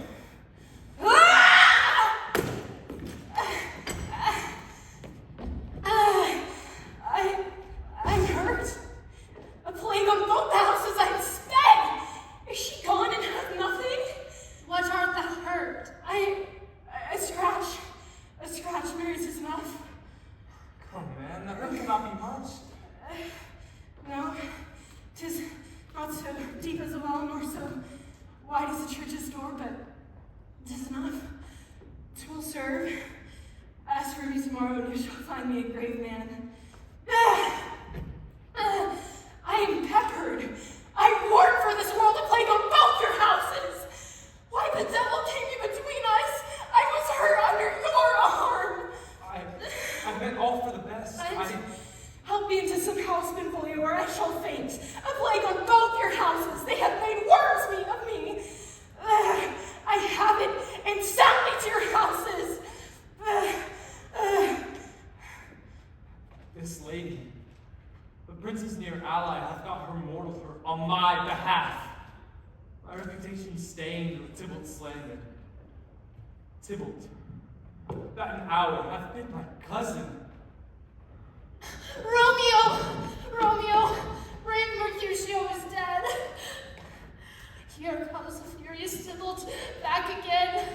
I'm hurt. A plague on both the houses I'm sped. Is she gone and hath nothing? What art thou hurt? A scratch. A scratch, Mary's is enough. Come, man, the hurt cannot be much. No, 'tis not so deep as a well, nor so wide as a church's door, but 'tis enough. 'Twill serve. Ask for me tomorrow, and you shall find me a grave man. I am peppered. I warn for this world a plague on both your houses. Why the devil came you between us? I was hurt under your arm. I meant all for the best. Help me into some house, Benvolio, or I shall faint. A plague on both your houses. They have made worms of me. I have it, and sound me to your houses. This lady, the prince's near ally, hath got her mortal hurt on my behalf. My reputation stained with Tybalt's slander. Tybalt, that an hour hath been my cousin. Romeo, brave Mercutio is dead. Here comes the furious Tybalt back again.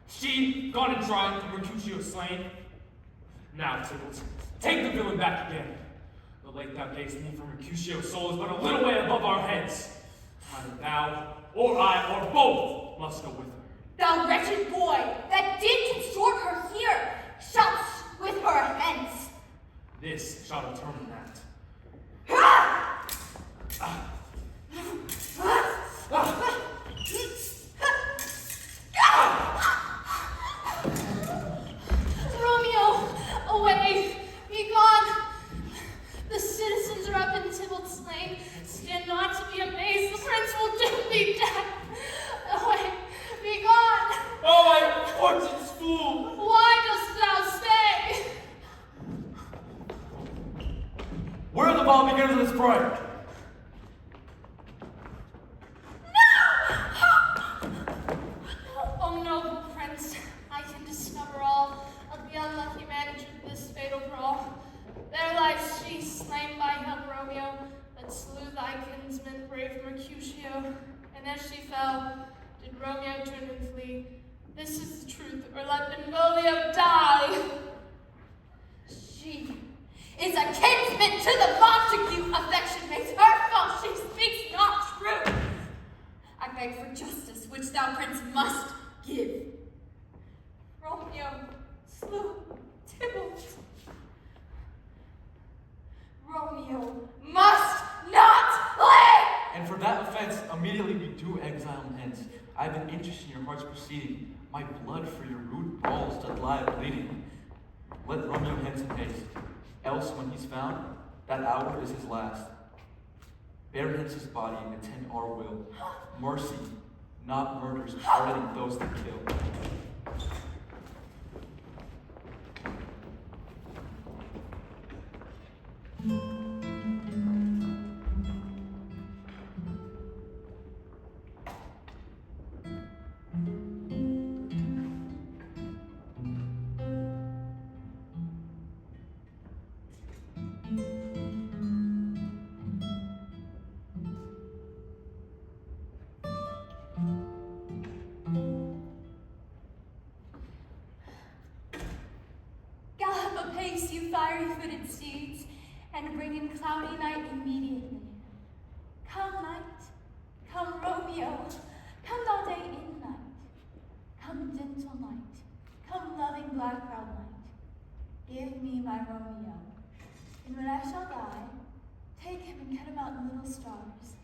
She gone in triumph, Mercutio slain. Now, Tybalt, take the villain back again. The lake thou gavest me for Mercutio's soul is but a little way above our heads. Either thou, or I, or both must go with her. Thou wretched boy, that did consort her here, shalt with her hence. This shall determine that. Romeo, away, be gone. The citizens are up in Tybalt's lane. Stand not to be amazed, the prince will do thee death. Away, be gone. Oh, my fortune's fool! Why dost thou stay? Where are the ball beginners of this pride? No! slain by him, Romeo, that slew thy kinsman, brave Mercutio. And as she fell, did Romeo turn and flee? This is the truth, or let Benvolio die. She is a kinsman to the Montague. Affection makes her false. She speaks not true. I beg for justice, which thou, prince, must give. Romeo slew Tybalt. Romeo must not live! And for that offense, immediately we do exile him hence. I have an interest in your heart's proceeding. My blood for your rude brawls doth lie bleeding. Let Romeo hence in haste, else when he's found, that hour is his last. Bear hence his body and attend our will. Mercy, not murders, pardoning those that kill. Gallop apace, you fiery-footed steeds, and bring in cloudy night immediately. Come, night. Come, Romeo. Come, thou day in night. Come, gentle night. Come, loving black-browed night. Give me my Romeo. And when I shall die, take him and cut him out in little stars,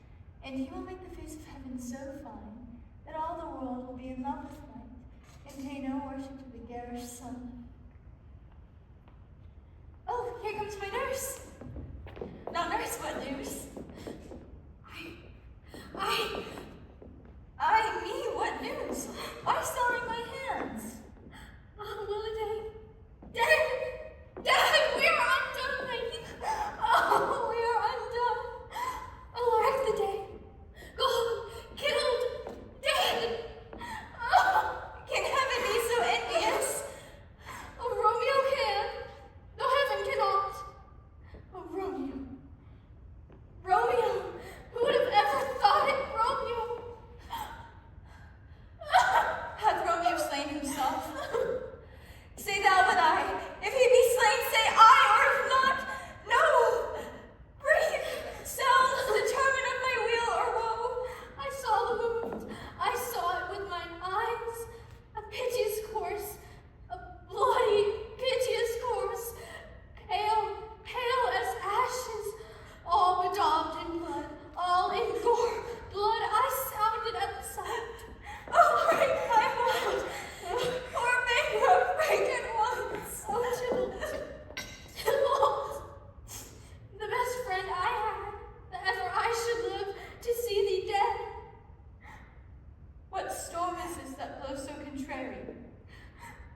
and he will make the face of heaven so fine that all the world will be in love with light, and pay no worship to the garish sun. Oh, here comes my nurse. Now, nurse, what news? Me, what news? Why starring my hands? Oh, Williday, dead! Dead! We are undone, lady! Oh, we are undone! Alack the day! Gone, killed, dead! Oh, can heaven be so envious? Oh, Romeo can, though heaven cannot. Oh, Romeo. Romeo! Who would have ever thought it, Romeo? Hath Romeo slain himself? Say thou but I. If he be slain, say I, or if not, no! Breathe! Sound the torment of my weal or woe. I saw the wound. I saw it with mine eyes. A piteous corse. A bloody, piteous corse. Pale, pale as ashes. All bedaubed in blood. All in gore. Blood I sounded at the sight. Oh, break my heart! Poor bankrupt, break it once! Oh, Tybalt. Tybalt. The best friend I had, that ever I should live to see thee dead. What storm is this that blows so contrary?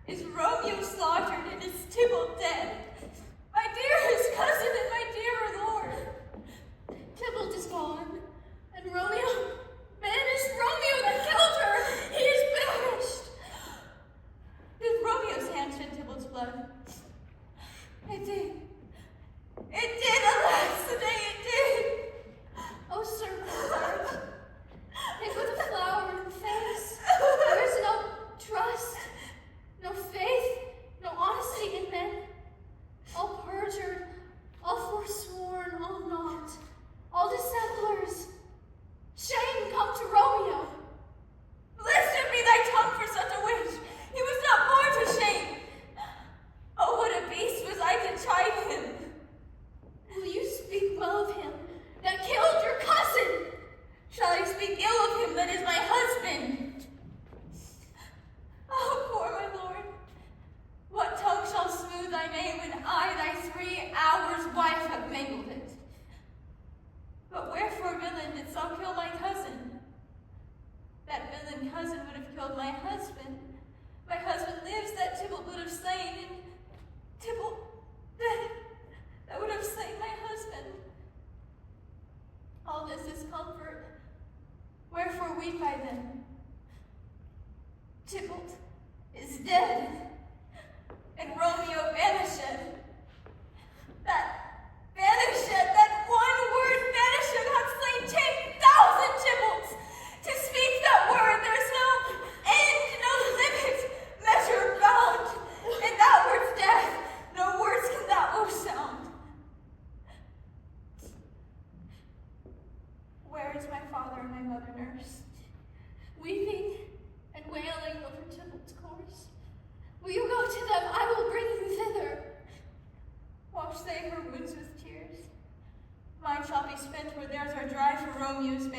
Is Romeo slaughtered and is Tybalt dead? My dearest cousin and my dear lord! Tybalt is gone, and Romeo, banished Romeo that killed her. He is banished. Did Romeo's hand shed Tybalt's blood? It did. It did, alas, the day it did! Oh, sir, Bernard, pick with a flower and face. There is no trust, no faith, no honesty in men. All perjured, all forsworn, all naught, all dissemblers. Shame come to Romeo. Listen be thy tongue for such a wish! He was not born to shame! Oh,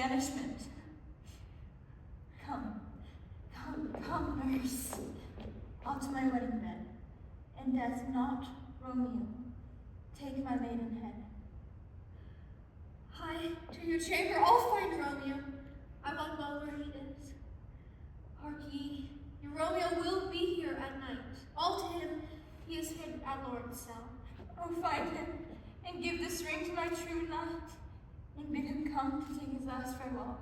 banishment. Come, nurse. Onto my wedding bed. In death not Romeo. Take my maiden head. Hie to your chamber, I'll find Romeo. I wot well where he is. Hark ye, your Romeo will be here at night. All to him, he is hid at Lord's cell. Oh, find him, and give this ring to my true knight, and bid him come to take his last farewell.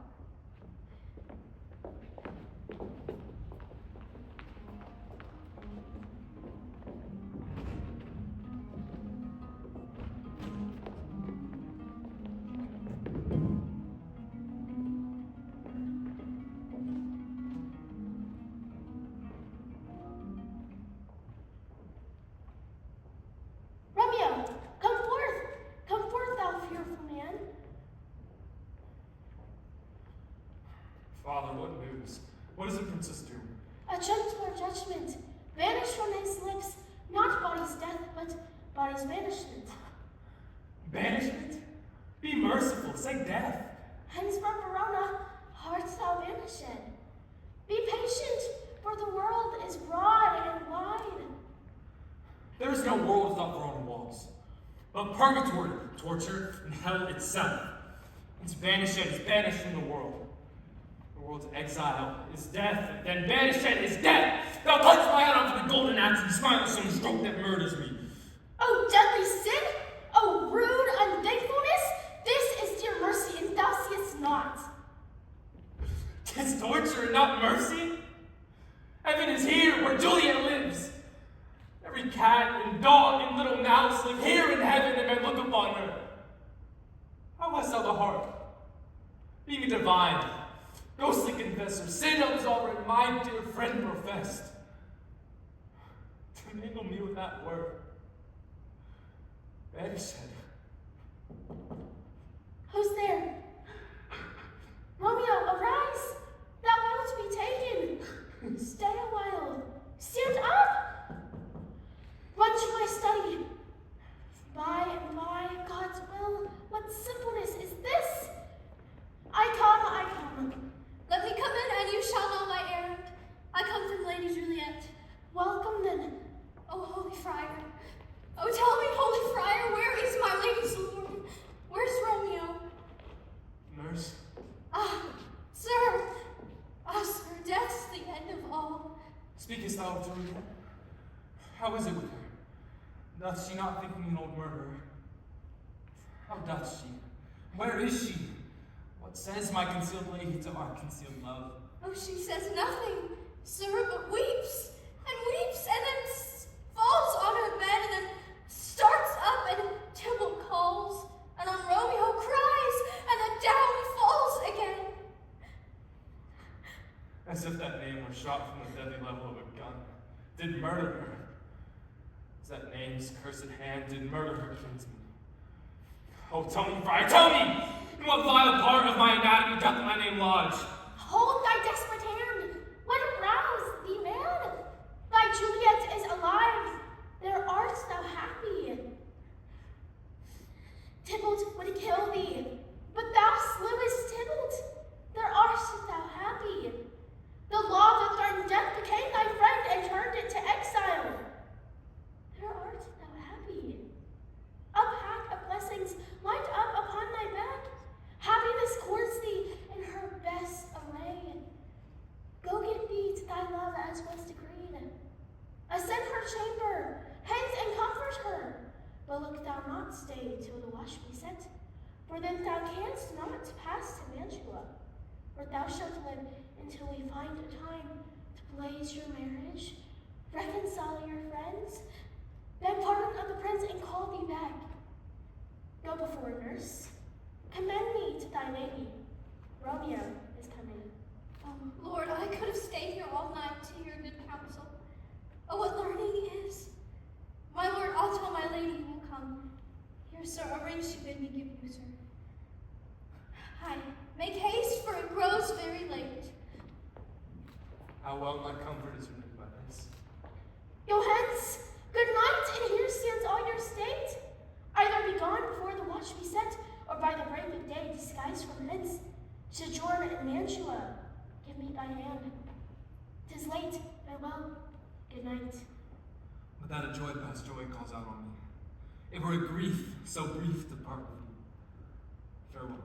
Romeo, come forth, thou fearful man. Father, what news? What does the princess do? A gentler judgment, vanish from his lips, not body's death, but body's banishment. Banishment? Be merciful, say death. Hence from Verona, art thou vanished. Be patient, for the world is broad and wide. There is no world without Verona walls, but purgatory, torture, and hell itself. It's banished is banished from the world. The world's exile is death, and then banished is death. Thou punch my head off with the golden axe and smile at some stroke that murders me. O deadly sin! O rude unthankfulness! This is dear mercy, and thou seest not. 'Tis torture and not mercy. Heaven is here where Juliet lives. Every cat and dog and little mouse live here in heaven and may look upon her. How hast thou the heart? Being a divine, ghostly confessor, sin absolved, my dear friend professed. To mingle me with that word. Banished. Who's there? Romeo, arise! Thou wilt be taken. Stay a while. Stand up! Run to my study. By and by, God's will, what simpleness is this? I come. Let me come in, and you shall know my errand. I come from Lady Juliet. Welcome then. Oh, holy friar. Oh, tell me, holy friar, where is my lady's lord? Where's Romeo? Nurse, Sir. Sir, death's the end of all. speakest thou of Juliet? How is it with her? Doth she not think me an old murderer? How doth she? Where is she? What says my concealed lady to our concealed love? Oh, she says nothing, sir, but weeps, and then falls on her bed, and then starts up, and Tybalt calls, and on Romeo cries, and then down falls again. As if that name were shot from the deadly level of a gun. Did murder her. As that name's cursed hand did murder her kinsman. Oh, tell me, friar, tell me! In what vile part of my anatomy doth my name lodge? Hold thy desperate hand. Let it rouse thee, man. Thy Juliet is alive. There art thou happy. Tybalt would kill thee, but thou slewest Tybalt. There art thou happy. The law that threatened death became thy friend and turned it to exile. There art thou happy. A pack of blessings lined up upon thy bed. Happiness courts thee in her best array. Go get thee to thy love as was decreed. Ascend her chamber, hence and comfort her. But look thou not stay till the wash be set, for then thou canst not pass to Mantua, where thou shalt live until we find a time to blaze your marriage, reconcile your friends, beg pardon of the prince, and call thee back. Go before, nurse. Commend me to thy lady. Romeo is coming. Oh, Lord, I could have stayed here all night to hear good counsel. Oh, what learning is! My lord, I'll tell my lady you will come. Here, sir, a ring she bid me give you, sir. Hi, make haste, for it grows very late. How well my comfort is renewed by this. Go hence. Good night, and here stands all your state. Either be gone before the watch be set, or by the break of day disguised from hence. Without a joy past joy calls out on me. It were a grief so brief to part with you. Farewell.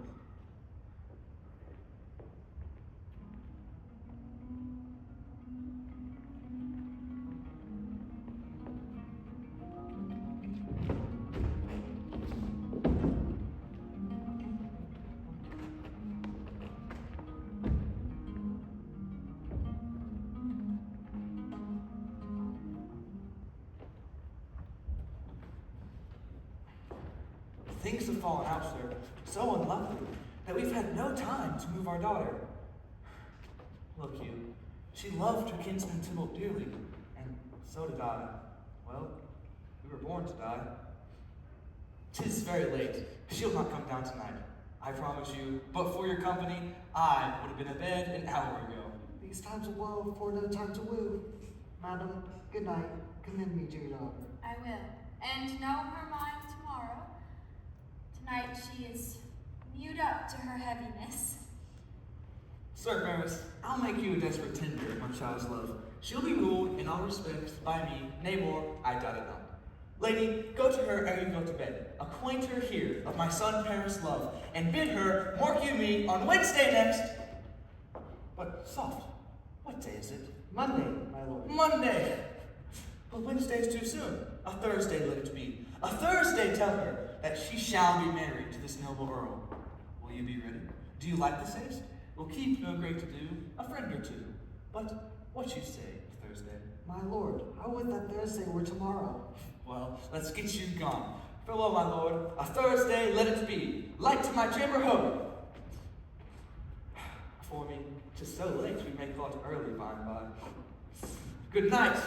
Things have fallen out, sir, so unluckily, that we've had no time to move our daughter. Look you, she loved her kinsman Tybalt dearly, and so did I. Well, we were born to die. 'Tis very late. She'll not come down tonight, I promise you, but for your company, I would have been abed an hour ago. These times of woe afford no time to woo. Madam, good night. Commend me to your daughter. I will, and know her mind tomorrow. Tonight she is mewed up to her heaviness. Sir Ferris, I'll make you a desperate tender, my child's love. She'll be ruled in all respects by me, nay more, I doubt it not. Lady, go to her ere you go to bed. Acquaint her here of my son Paris' love, and bid her mark you me on Wednesday next. But soft, what day is it? Monday, my lord. Monday! But Wednesday's too soon. A Thursday let it be. A Thursday tell her that she shall be married to this noble earl. Will you be ready? Do you like the sace? We'll keep no great to do, a friend or two. But what you say, Thursday? My lord, how would that Thursday were tomorrow? Well, let's get you gone. Farewell, my lord. A Thursday let it be. Light to my chamber ho! For me, 'tis so late we may call it early by and by. Good night.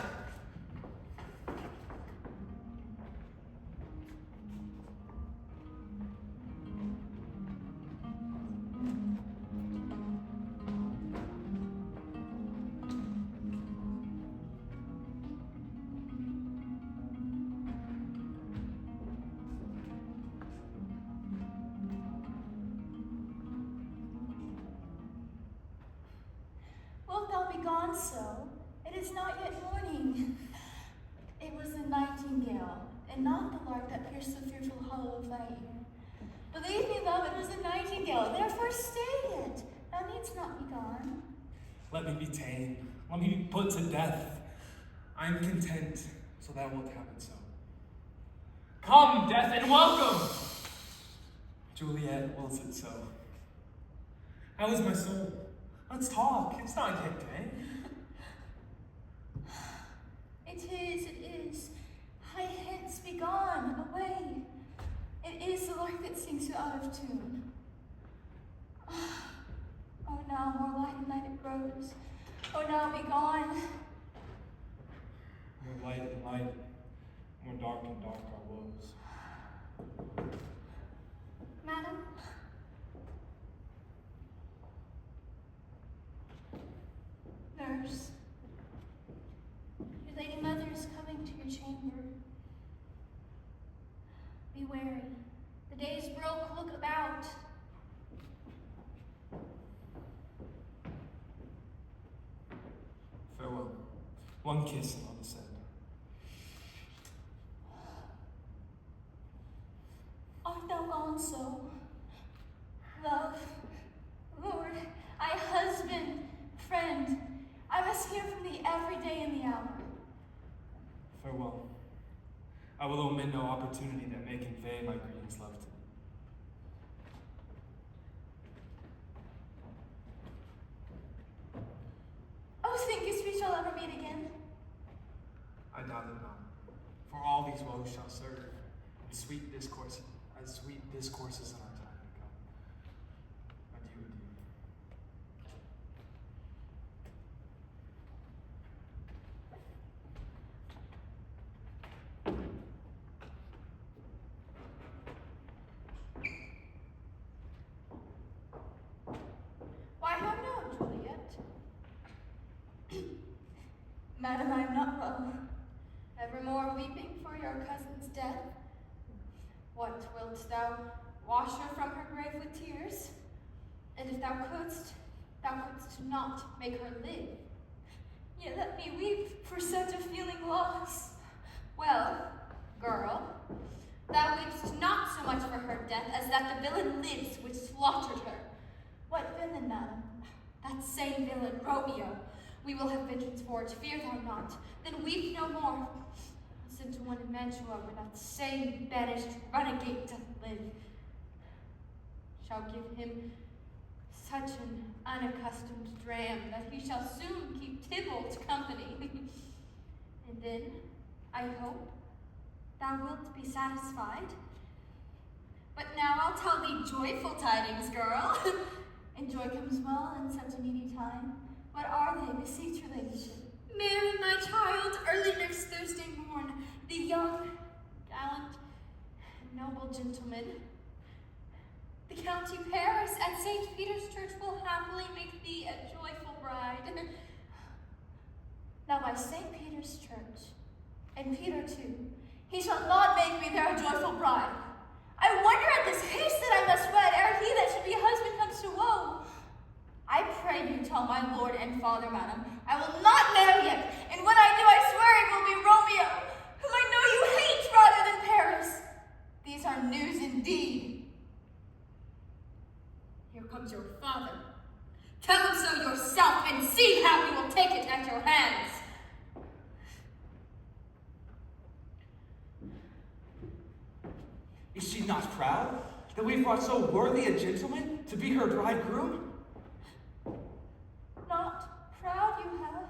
Wilt thou be gone so? It is not yet morning. It was the nightingale, and not the lark that pierced the fearful hollow of thy ear. Believe me, love, it was the nightingale, therefore stay yet. Thou needst not be gone. Let me be ta'en. Let me be put to death. I am content, so thou wilt have it so. Come, death, and welcome! Juliet wills it so. How is my soul? Let's talk. It's not yet day. It is. Hie hence, be gone, away. It is the lark that sings you out of tune. Oh, now more light and light it grows. Oh, now be gone. More light and light, more dark and dark our woes. Madam? Nurse, your lady mother is coming to your chamber. Be wary. The day is broke, look about. Farewell. One kiss and on the sand. Art thou gone so? Love, Lord, I husband, friend, I must hear from thee every day in the hour. Farewell. I will omit no opportunity that may convey my greetings love to thee. Oh, thinkest we shall ever meet again? I doubt it not. For all these woes shall serve, and sweet discourses in our time to come. Adieu, adieu. Why, how now, Juliet? Madam, I am not well. Evermore weeping for your cousin's death? What, wilt thou wash her from her grave with tears? And if thou couldst not make her live. Yet let me weep for such a feeling loss. slaughtered her. What villain, madam? That same villain, Romeo. We will have vengeance for it, fear thou not. Then weep no more. Send to one in Mantua where that same banished renegade doth live. Shall give him such an unaccustomed dram that he shall soon keep Tybalt company. And then, I hope, thou wilt be satisfied. But now I'll tell thee joyful tidings, girl. And joy comes well in such a needy time. What are they? Beseech your ladyship. Marry my child early next Thursday morn. The young, gallant, noble gentleman, the County Paris at St. Peter's Church will happily make thee a joyful bride. Now by St. Peter's Church, and Peter too, he shall not make me there a joyful bride. I wonder at this haste that I must wed, ere he that should be husband comes to woe. I pray you tell my lord and father, madam, I will not marry him, and when I do, I swear it will be Romeo, whom I know you hate rather than Paris. These are news indeed. Here comes your father. Tell him so yourself, and see how he will take it at your hands. Is she not proud that we've brought so worthy a gentleman to be her bridegroom? Not proud you have,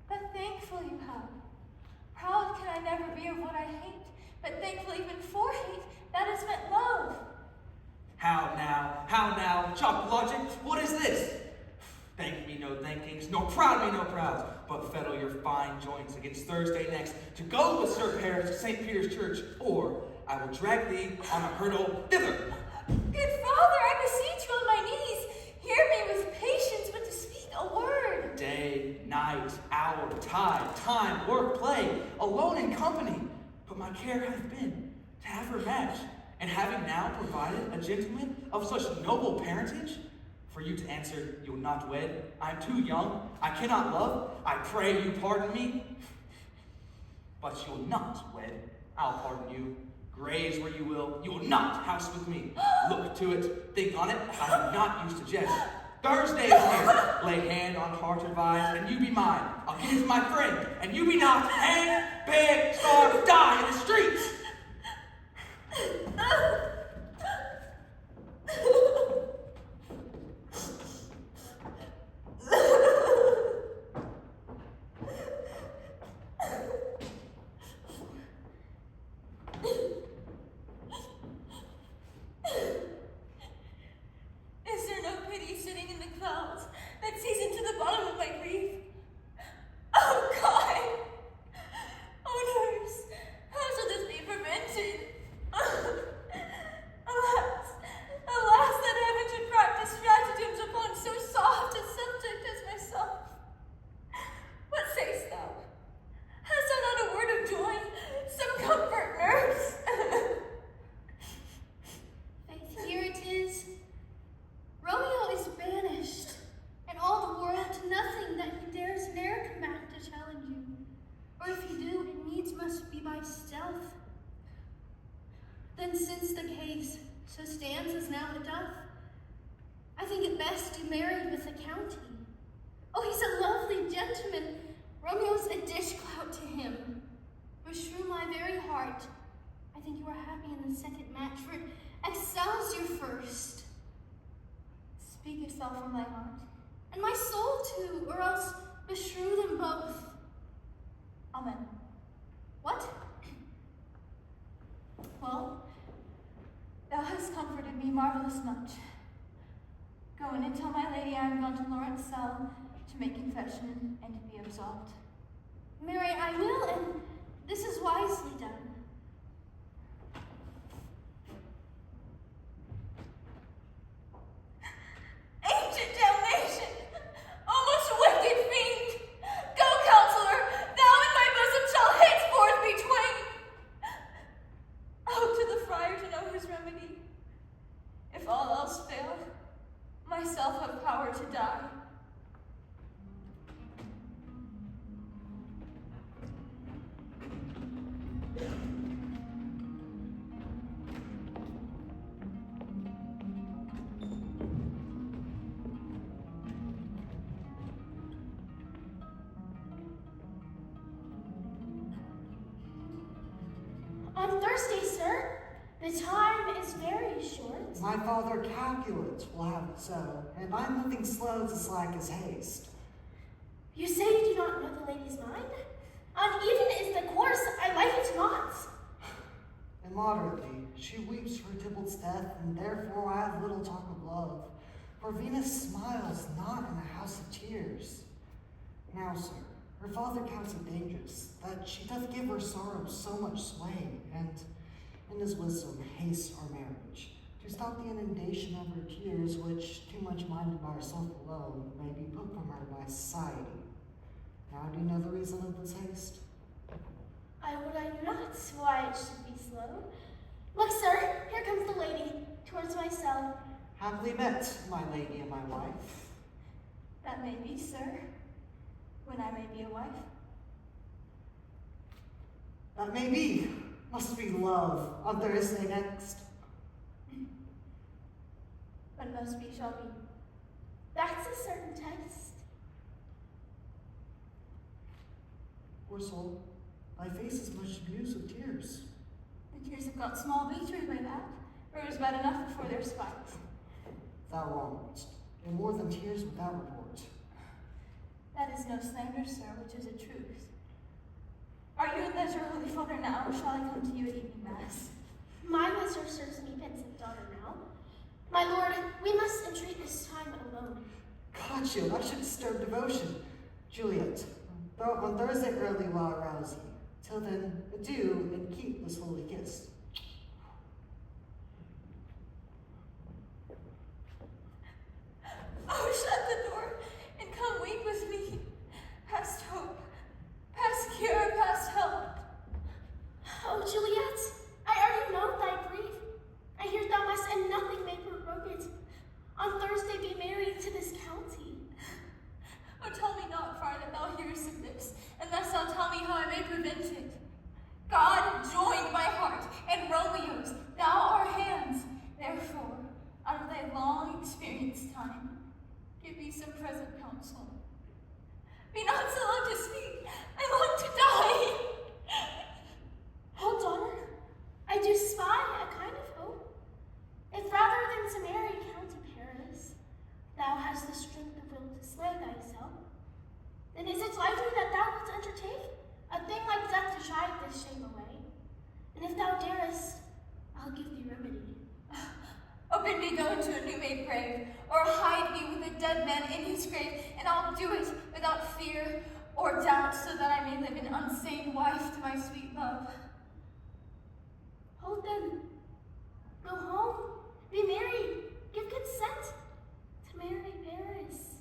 but thankful you have. Proud can I never be of what I hate, but thankful even for hate, that is meant love. How now, chop logic, what is this? Thank me no thankings, nor proud me no prouds, but fettle your fine joints against Thursday next to go with Sir Paris to St. Peter's Church, or I will drag thee on a hurdle thither. Good father, I beseech you on my knees, hear me with patience, but to speak a word. Day, night, hour, tide, time, work, play, alone in company, but my care hath been to have her matched, and having now provided a gentleman of such noble parentage, for you to answer, you'll not wed, I am too young, I cannot love, I pray you pardon me. But you'll not wed, I'll pardon you. Graze where you will not house with me. Look to it, think on it, I am not used to jest. Thursday is here, lay hand on heart advise, and you be mine. I'll give you my friend, and you be not hang, beg, starve, die in the streets. Is there no pity sitting in the clouds that sees into the bottom of my grief? Oh God! Oh nurse, how shall this be prevented? Alas, that heaven should practice stratagems upon so soft a subject as myself. What sayst thou? Hast thou not a word of joy? Some comfort, nurse? Faith, here it is. Romeo is banished, and all the world to nothing that he dares ne'er come back to challenge you. Or if he do, it needs must be by stealth. Then since the case so stands as now it doth, I think it best to marry with the county. Oh, he's a lovely gentleman. Romeo's a dishclout to him. Beshrew my very heart, I think you are happy in the second match, for it excels your first. Speakest thou from thy heart? And my soul too, or else beshrew them both. Amen. What? Well, thou hast comforted me marvelous much. Go in and tell my lady I am gone to Lawrence' cell to make confession and to be absolved. Mary, I will, and this is wisely done. Ancient damnation! O most wicked fiend! Go, counselor! Thou and my bosom shall henceforth be twain! Oh, to the friar to know his remedy. If all else fail, myself have power to die. On Thursday, sir. The time is very short. My father Capulet will have it so, and I'm moving slow to slack his haste. You say you do not know the lady's mind? Uneven is the course, I like it not. Immoderately, she weeps for Tybalt's death, and therefore I have little talk of love. For Venus smiles not in a house of tears. Now, sir, her father counts it dangerous, that she doth give her sorrow so much sway, and in his wisdom haste our marriage, to stop the inundation of her tears, which, too much minded by herself alone, may be put from her by society. Now do you know the reason of this haste? I would I knew not why it should be slow. Look, sir, here comes the lady, towards my cell. Happily met, my lady and my wife. That may be, sir, when I may be a wife. That may be. Must be love on Thursday next. But must be shall be. That's a certain test. Poor soul, thy face is much bemused with tears. The tears have got small victory by that, or it was bad enough before their spite. Thou wrongest, and more than tears without report. That is no slander, sir, which is a truth. Are you in leisure, Holy Father, now, or shall I come to you at evening mass? My leisure serves me, pensive daughter, now. My lord, we must entreat this time alone. God, you, I should disturb devotion. Juliet, on Thursday early will I rouse you. Till then, adieu, and keep this holy kiss. Oh, shut the door, and come weep with me. Past hope, past cure, past help. Oh, Juliet, I already know thy grief. I hear thou must, and nothing may provoke it. On Thursday be married to this county. Oh, tell me not, friar, that thou hearest of this, and thus thou tell me how I may prevent it. God joined my heart and Romeo's, thou our hands. Therefore, out of thy long experienced time, give me some present counsel. Be not so long to speak, I long to die. Hold, daughter, I do spy a kind of hope. If rather than to marry Count of Paris, thou hast the strength of will to slay thyself, then is it likely that thou wilt undertake a thing like death to drive this shame away? And if thou darest, I'll give thee remedy. Or bid me go into a new-made grave, or hide me with a dead man in his grave, and I'll do it without fear or doubt, so that I may live an unsane wife to my sweet love. Hold then. Go home. Be married. Give consent to marry Paris.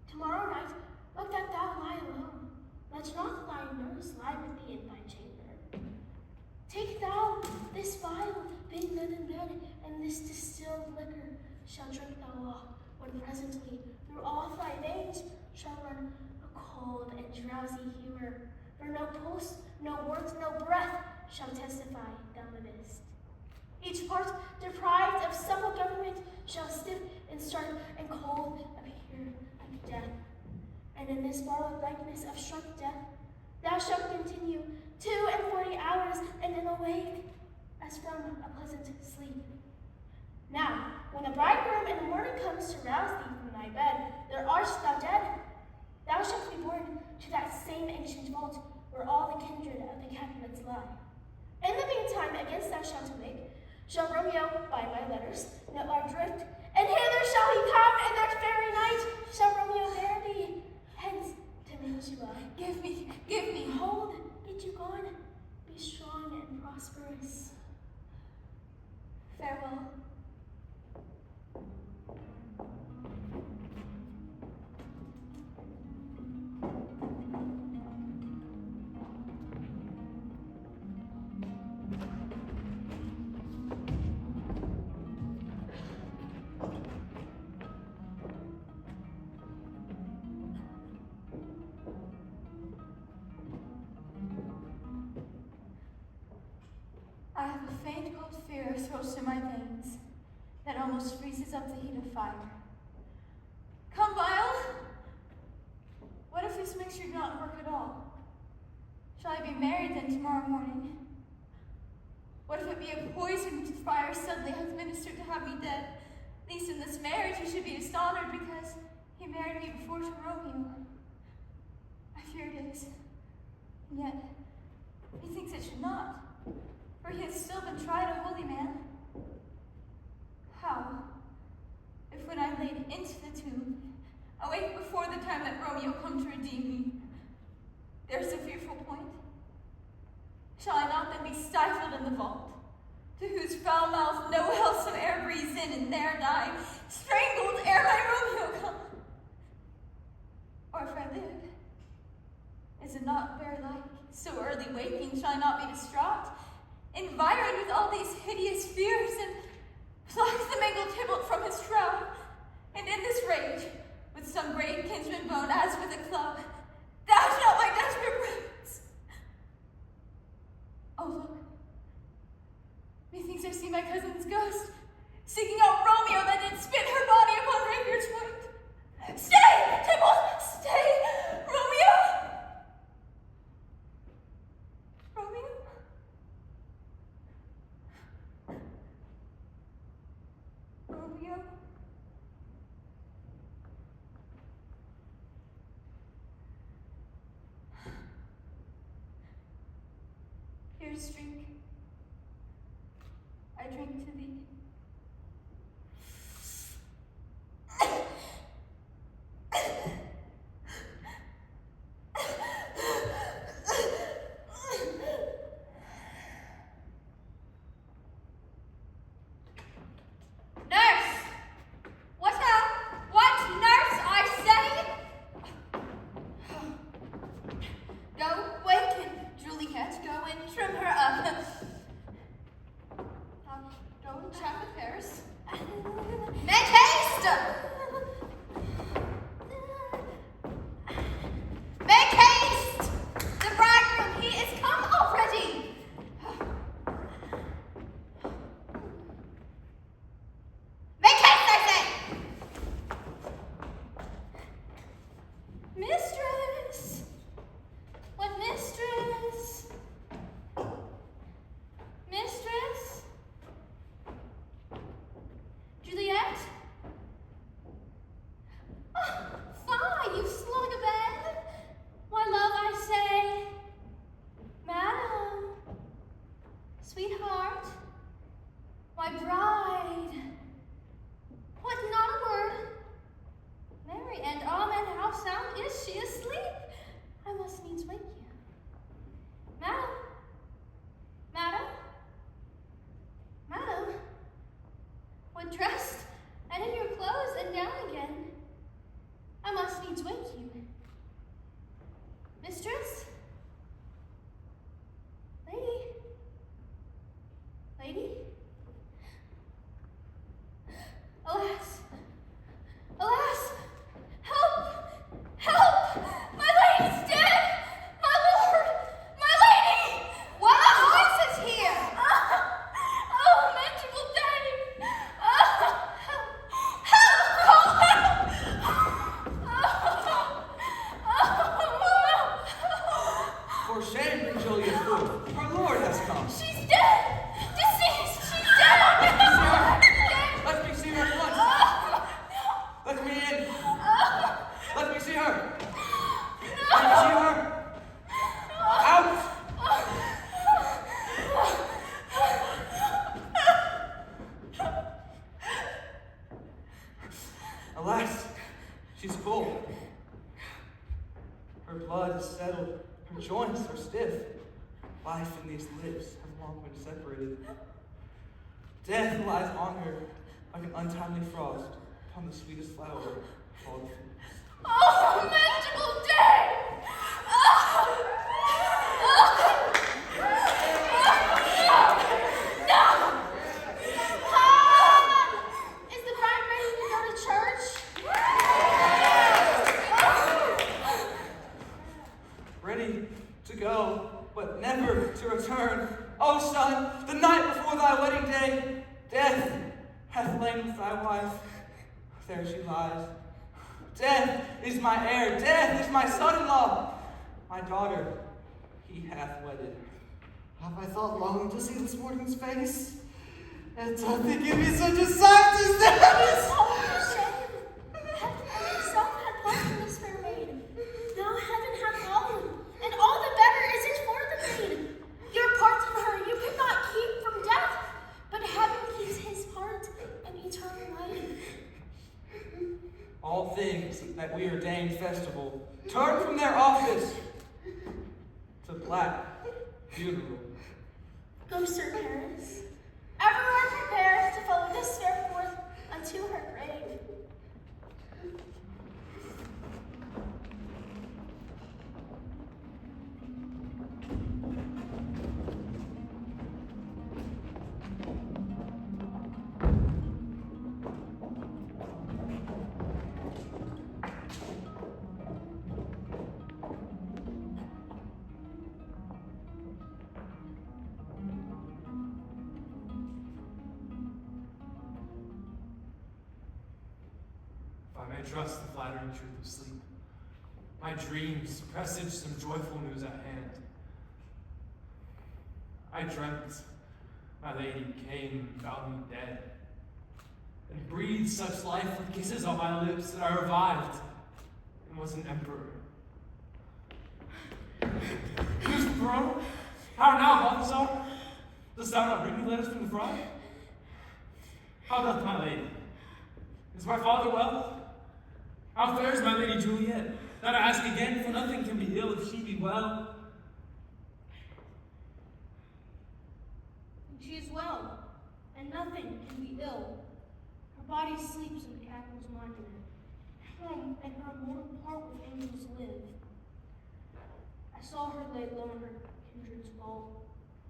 Tomorrow night, look that thou lie alone. Let not thy nurse lie with thee in thy chamber. Take thou this vial, big leaden bed, and this distilled liquor shall drink thou all, when presently through all thy veins shall run a cold and drowsy humor. For no pulse, no warmth, no breath shall testify thou livest. Each part deprived of supple government shall stiff and stark and cold appear like death. And in this borrowed likeness of sharp death, thou shalt continue 42 hours, and then awake as from a pleasant sleep. Now, when the bridegroom in the morning comes to rouse thee from thy bed, there art thou dead. Thou shalt be borne to that same ancient vault where all the kindred of the Capulets lie. In the meantime, against thou shalt awake, shall Romeo, by my letters, know our drift, and hither shall he come, and that very night shall Romeo bear thee hence to Mantua. Give me. Hold, get you gone. Be strong and prosperous. Farewell. I have a faint cold fear throws through my veins that almost freezes up the heat of fire. Come, Vial! What if this mixture do not work at all? Shall I be married then tomorrow morning? What if it be a poisoned fire suddenly hath ministered to have me dead? At least in this marriage he should be dishonored because he married me before to Romeo. I fear it is. And yet, he thinks it should not, for he has still been tried a holy man. How? If when I'm laid into the tomb, awake before the time that Romeo come to redeem me, there's a fearful point? Shall I not then be stifled in the vault, to whose foul mouth no wholesome air breathes in and there die, strangled ere my Romeo come? Or if I live, is it not very like, so early waking, shall I not be distraught, environed with all these hideous fears, and plucks the mangled Tybalt from his shroud, and in this rage, with some brave kinsman bone as with a club, dash out my desperate roots. Oh, look. Methinks I see my cousin's ghost, seeking out Romeo that did spit her body upon Rapier's point. Stay, Tybalt! Stay! Romeo! Romeo? Romeo? Here's drink. I drink to thee. Juliet? Oh, fie, you slug a bed. Why, love, I say. Madam, sweetheart, my bride. What, not a word? Mary and amen, how sound is she asleep? I must needs wake you. Madam, madam, madam, when dressed and in your clothes and down again, I must needs wake you. Mistress? Lady? Lady? Alas! Alas! Help! Help! My lady's dead! My lord! My lady! What a voice is here! Oh, magical day! Oh, Help! Call help! For shame, Juliet, fool. Our Lord has come. she's dead! Deceased! She's dead! Let me see her at once. Let me in. Let me see her. Let me see her. Out. Alas, she's full. Her blood is settled. Her joints are stiff. Life in these lips have long been separated. Death lies on her like an untimely frost upon the sweetest flower of all the fields. Oh, magical day! Is the bride ready to go to church? Ready to go, but never to return. O son, the night before thy wedding day, death hath lain with thy wife. There she lies. Death is my heir. Death is my son-in-law. My daughter he hath wedded. Have I thought long to see this morning's face? And don't they give me such a sight as this? Oh, shame! Heaven himself had blessed this fair maid. Now heaven hath fallen, and all the better is it for the maid. Your part in her you could not keep from death, but heaven keeps his part in eternal life. All things that we ordained festival turn from their office to black funeral. Go, Sir Paris. Everyone prepares to follow this fair forth unto her grave. I trust the flattering truth of sleep. My dreams presage some joyful news at hand. I dreamt my lady came and found me dead, and breathed such life with kisses on my lips that I revived and was an emperor. Who's the throne? How now, Balthazar? Dost thou not bring me letters from the front? How doth my lady? Is my father well? How fares my lady Juliet? That I ask again, for nothing can be ill if she be well. She is well, and nothing can be ill. Her body sleeps in the capitol's monument. Home and her immortal part with angels live. I saw her laid low in her kindred's vault,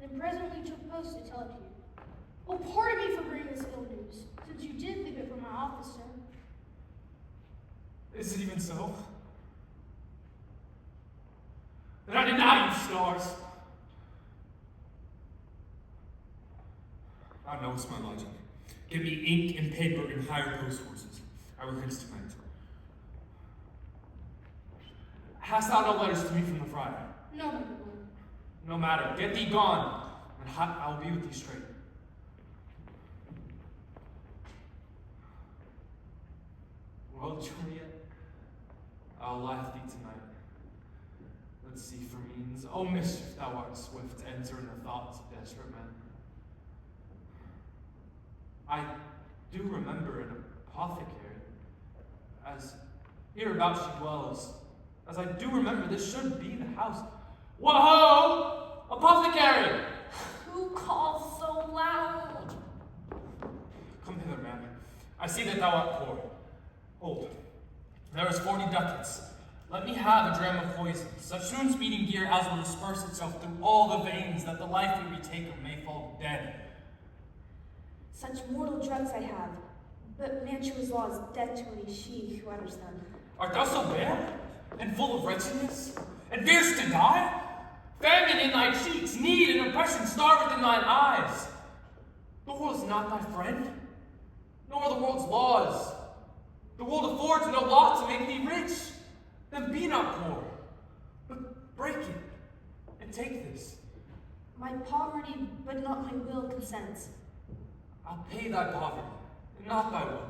then presently took post to tell it to you. Oh, pardon me for bringing this ill news, since you did leave it from my office, sir. Is it even so? Then I deny you, stars. Thou knowest my logic. Give me ink and paper and hire post horses. I will hence tonight. Hast thou no letters to me from the friar? No, my lord. No matter, get thee gone, and I will be with thee straight. Well, Juliet, I'll lie with thee tonight. Let's see for means. Oh, mischief, thou art swift to enter in the thoughts of desperate men. I do remember an apothecary, as hereabouts she dwells, as I do remember this should be the house. Whoa! Apothecary! Who calls so loud? Come hither, man. I see that thou art poor. Hold. There is 40 ducats. Let me have a dram of poison, such soon speeding gear as will disperse itself through all the veins, that the life we retaker may fall dead. Such mortal drugs I have, but Mantua's law is death to any she who utters them. Art thou so bare, and full of wretchedness, and fearest to die? Famine in thy cheeks, need and oppression starveth in thine eyes. The world is not thy friend, nor are the world's laws. The world affords no law to make thee rich. Then be not poor, but break it, and take this. My poverty, but not my will, consents. I'll pay thy poverty, and not thy will.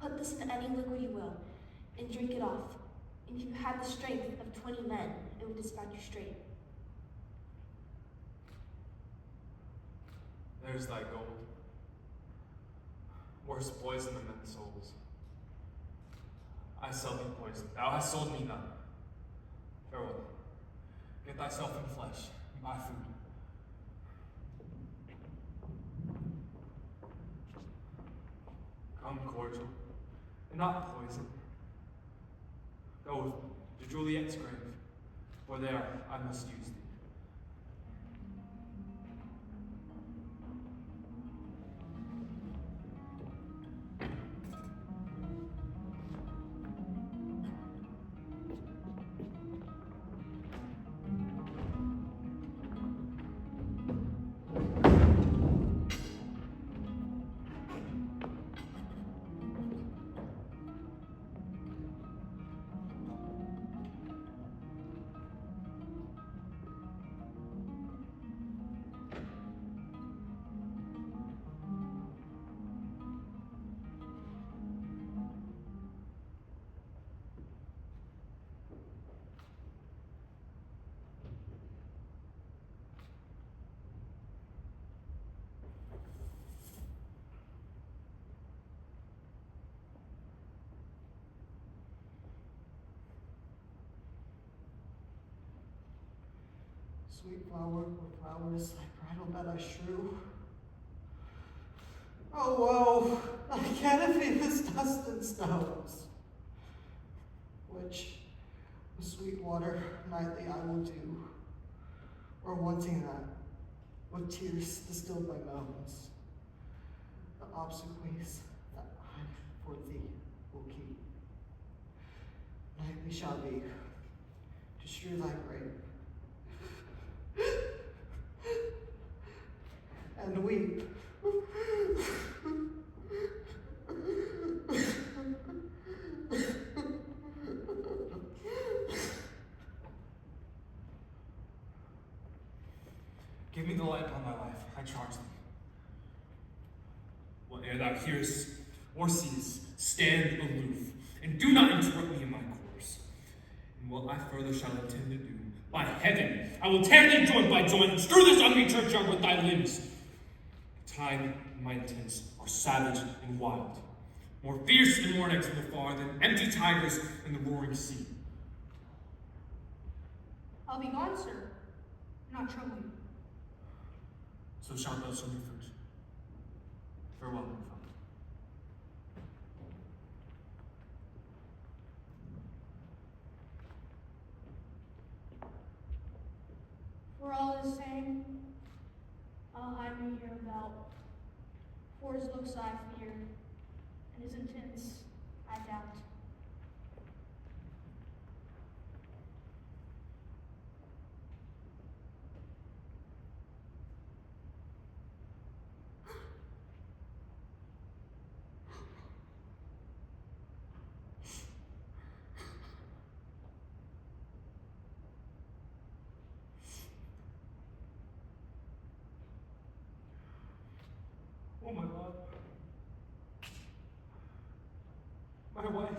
Put this in any liquid you will, and drink it off. And if you had the strength of 20 men, it would dispatch you straight. There's thy gold. Worse poison than men's souls. I sell thee poison. Thou hast sold me none. Farewell. Get thyself in flesh, and buy food. Come cordial, and not poison. Go with me to Juliet's grave, for there I must use thee. Sweet flower, or flowers like bridal bed I strew. Oh woe, I canopy this dust and stones, which with sweet water nightly I will do, or wanting that, with tears distilled by moans, the obsequies that I for thee will keep. Nightly shall be to strew thy grave and weep. Give me the light upon thy life, I charge thee. Whate'er thou hearest or seest, stand aloof, and do not interrupt me in my course. And what I further shall intend to do, by heaven, I will tear thee joint by joint, and strew this ugly churchyard with thy limbs. Time and my intents are savage and wild, more fierce and more next from afar than empty tigers in the roaring sea. I'll be gone, sir. Not trouble you. So shalt thou serve me first. Farewell, my father. For all is same, I'll hide me hereabout. For his looks I fear, and his intents I doubt. Oh, my love. My wife.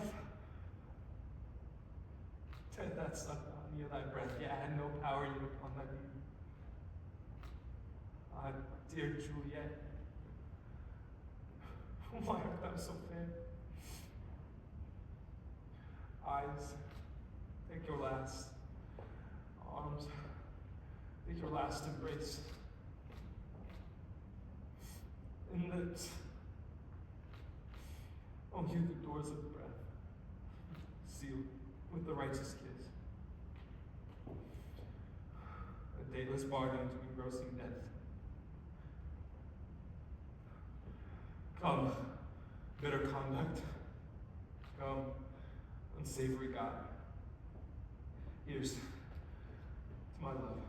Take that suck not near thy breath, yet had no power yet upon thy beauty. Ah, dear Juliet. Why art thou so fair? Eyes, take your last. Arms, take your last embrace. And lips, oh, you the doors of breath, sealed with the righteous kiss. A dateless bargain to engrossing death. Come, bitter conduct. Come, unsavory God. Here's to my love.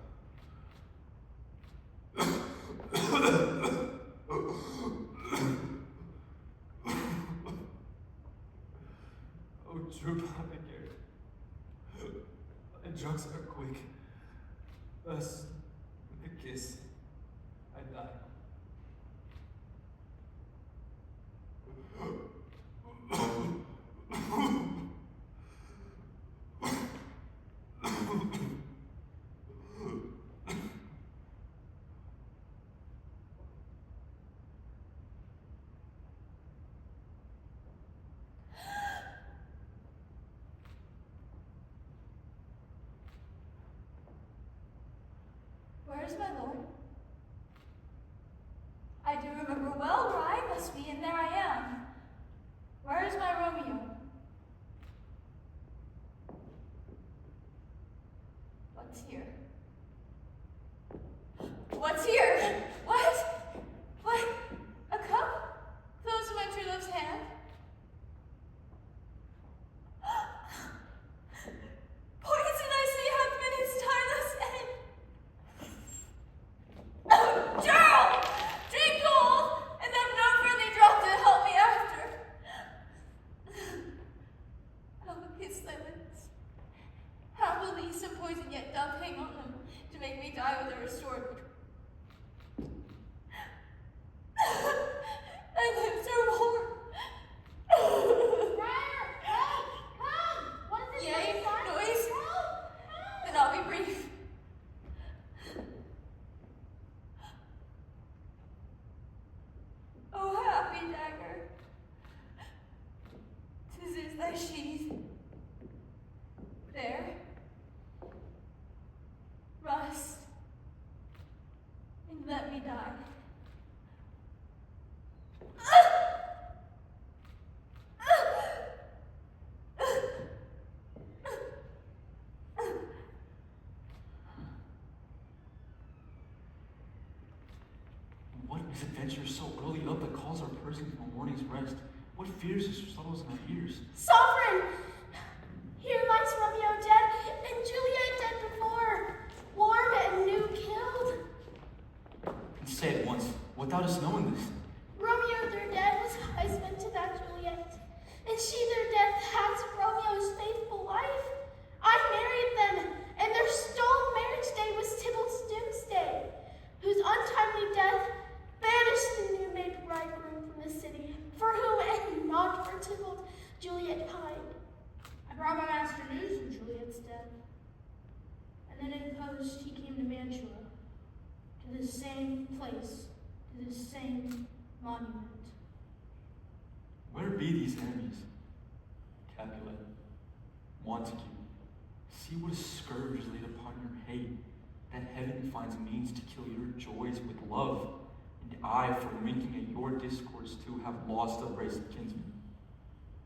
Oh, true apothecary, thy drugs are quick. Thus, with a kiss, I die. Where is my lord? I do remember well where I must be, and there I am. Where is my Romeo? What's here? What's here? What? What? A cup? Close to my true love's hand? Poison, I see, hath been its tireless end. Oh, Gerald! Drink cold, and have no friendly drop to help me after. Oh, his lips. How will these some poison yet doth hang on them to make me die with a restored? My lips are warm. Friar, help! Come! What is it? Yea, Friar? noise. Help! Then I'll be brief. Oh, happy dagger, 'tis is thy sheath. There, rust These adventures so early up that calls our person from a morning's rest. What fears is settles in our ears? Sovereign! Here lies Romeo dead, and Juliet dead before. Warm and new killed. And say at once, without us knowing this. Romeo their dead was husband to that Juliet, and she their death has Romeo's faithful wife. I married them, and their stoled marriage day was Tybalt's doomsday, whose untimely death banished the new-made bridegroom from the city, for whom and not for Tybalt Juliet pined. I brought my master news of Juliet's death, and then in post he came to Mantua, to the same place, to the same monument. Where be these enemies? Capulet, Montague, see what a scourge is laid upon your hate, that heaven finds means to kill your joys with love, and I, for winking at your discords too, have lost a brace of kinsmen.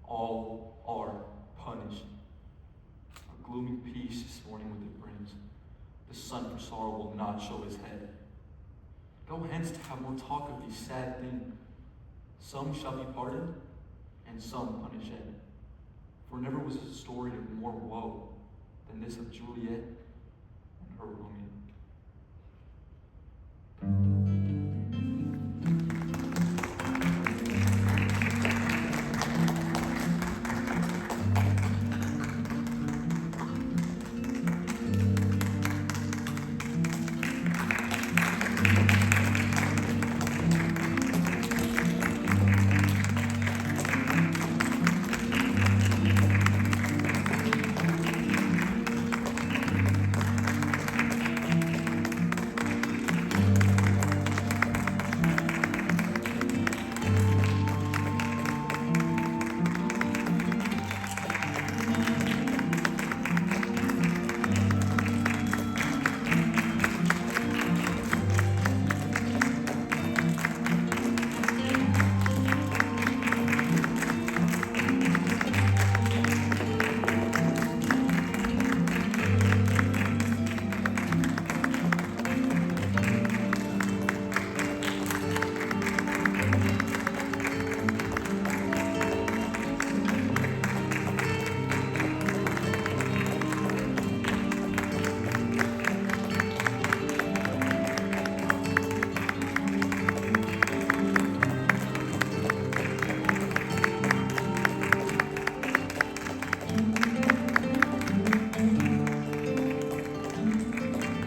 All are punished. A gloomy peace this morning with it brings. The sun for sorrow will not show his head. Go hence to have more talk of these sad things. Some shall be pardoned, and some punished. For never was a story of more woe than this of Juliet and her Romeo.